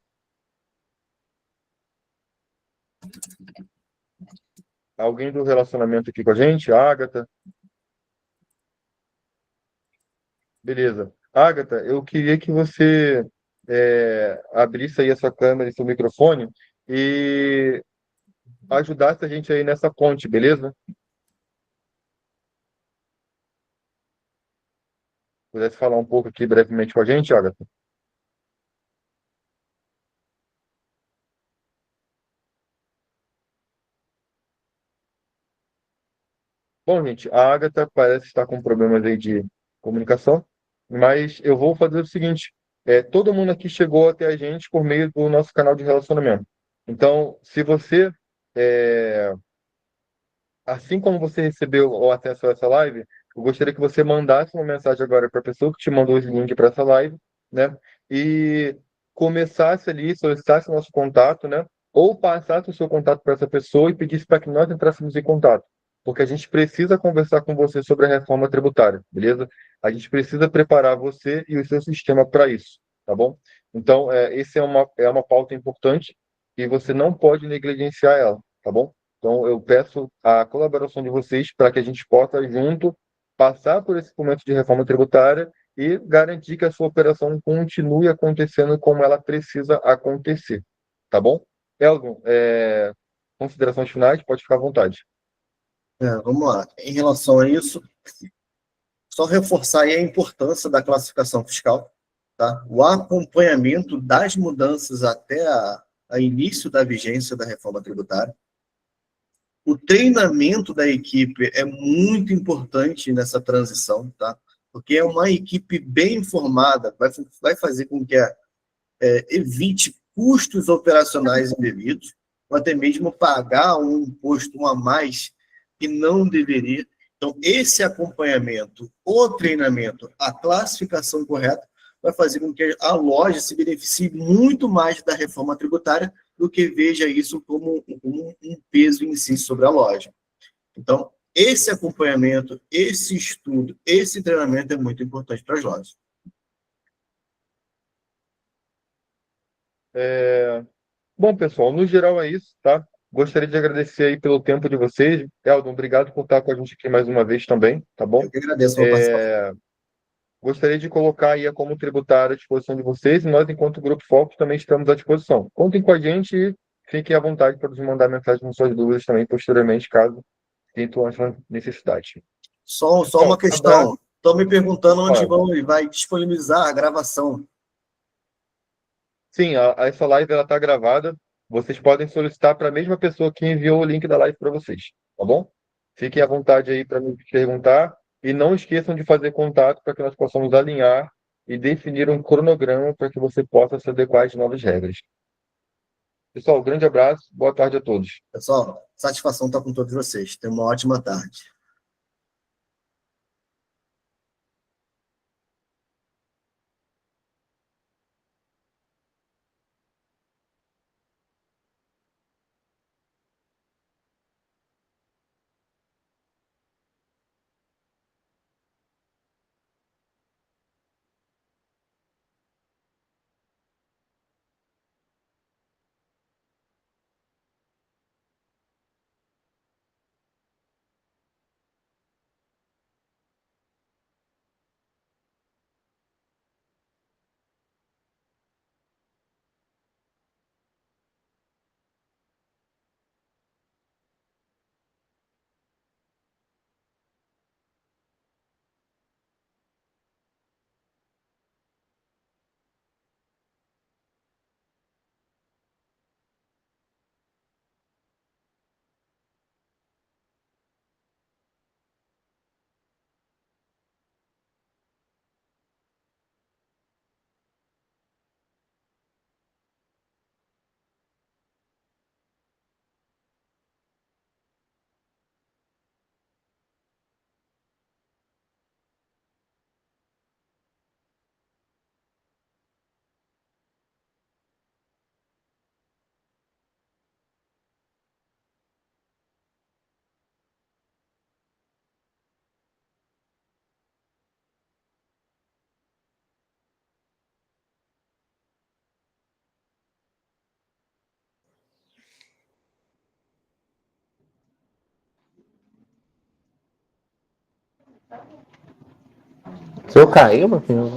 Alguém do relacionamento aqui com a gente? Ágata? Beleza. Agatha, eu queria que você abrisse aí a sua câmera e seu microfone e ajudasse a gente aí nessa ponte, beleza? Pudesse falar um pouco aqui brevemente com a gente, Agatha? Bom, gente, a Agatha parece estar com problemas aí de comunicação, mas eu vou fazer o seguinte: todo mundo aqui chegou até a gente por meio do nosso canal de relacionamento. Então, se você é, assim como você recebeu o acesso a essa live, eu gostaria que você mandasse uma mensagem agora para a pessoa que te mandou esse link para essa live, né? E começasse ali, solicitasse o nosso contato, né? Ou passasse o seu contato para essa pessoa e pedisse para que nós entrássemos em contato. Porque a gente precisa conversar com você sobre a reforma tributária, beleza? A gente precisa preparar você e o seu sistema para isso, tá bom? Então, esse é uma pauta importante e você não pode negligenciar ela, tá bom? Então, eu peço a colaboração de vocês para que a gente possa, junto, passar por esse momento de reforma tributária e garantir que a sua operação continue acontecendo como ela precisa acontecer. Tá bom? Elton, considerações finais, pode ficar à vontade. Vamos lá. Em relação a isso, só reforçar aí a importância da classificação fiscal, tá? O acompanhamento das mudanças até a início da vigência da reforma tributária. O treinamento da equipe é muito importante nessa transição, tá? Porque é uma equipe bem informada, vai fazer com que evite custos operacionais indevidos, ou até mesmo pagar um imposto a mais que não deveria. Então, esse acompanhamento, o treinamento, a classificação correta, vai fazer com que a loja se beneficie muito mais da reforma tributária do que veja isso como um peso em si sobre a loja. Então, esse acompanhamento, esse estudo, esse treinamento é muito importante para as lojas. Bom, pessoal, no geral é isso, tá? Gostaria de agradecer aí pelo tempo de vocês. Eldon, obrigado por estar com a gente aqui mais uma vez também, tá bom? Eu que agradeço a sua participação. Gostaria de colocar aí a Como Tributário à disposição de vocês e nós, enquanto Grupo Foco, também estamos à disposição. Contem com a gente e fiquem à vontade para nos mandar mensagem com suas dúvidas também posteriormente, caso tenham essa necessidade. Só Bom, uma abraço. questão. Estão me perguntando onde Claro. vai disponibilizar a gravação. Sim, essa live ela está gravada. Vocês podem solicitar para a mesma pessoa que enviou o link da live para vocês, tá bom? Fiquem à vontade aí para me perguntar e não esqueçam de fazer contato para que nós possamos alinhar e definir um cronograma para que você possa se adequar às novas regras. Pessoal, grande abraço, boa tarde a todos. Pessoal, satisfação estar com todos vocês. Tenham uma ótima tarde. Se eu cair, meu filho,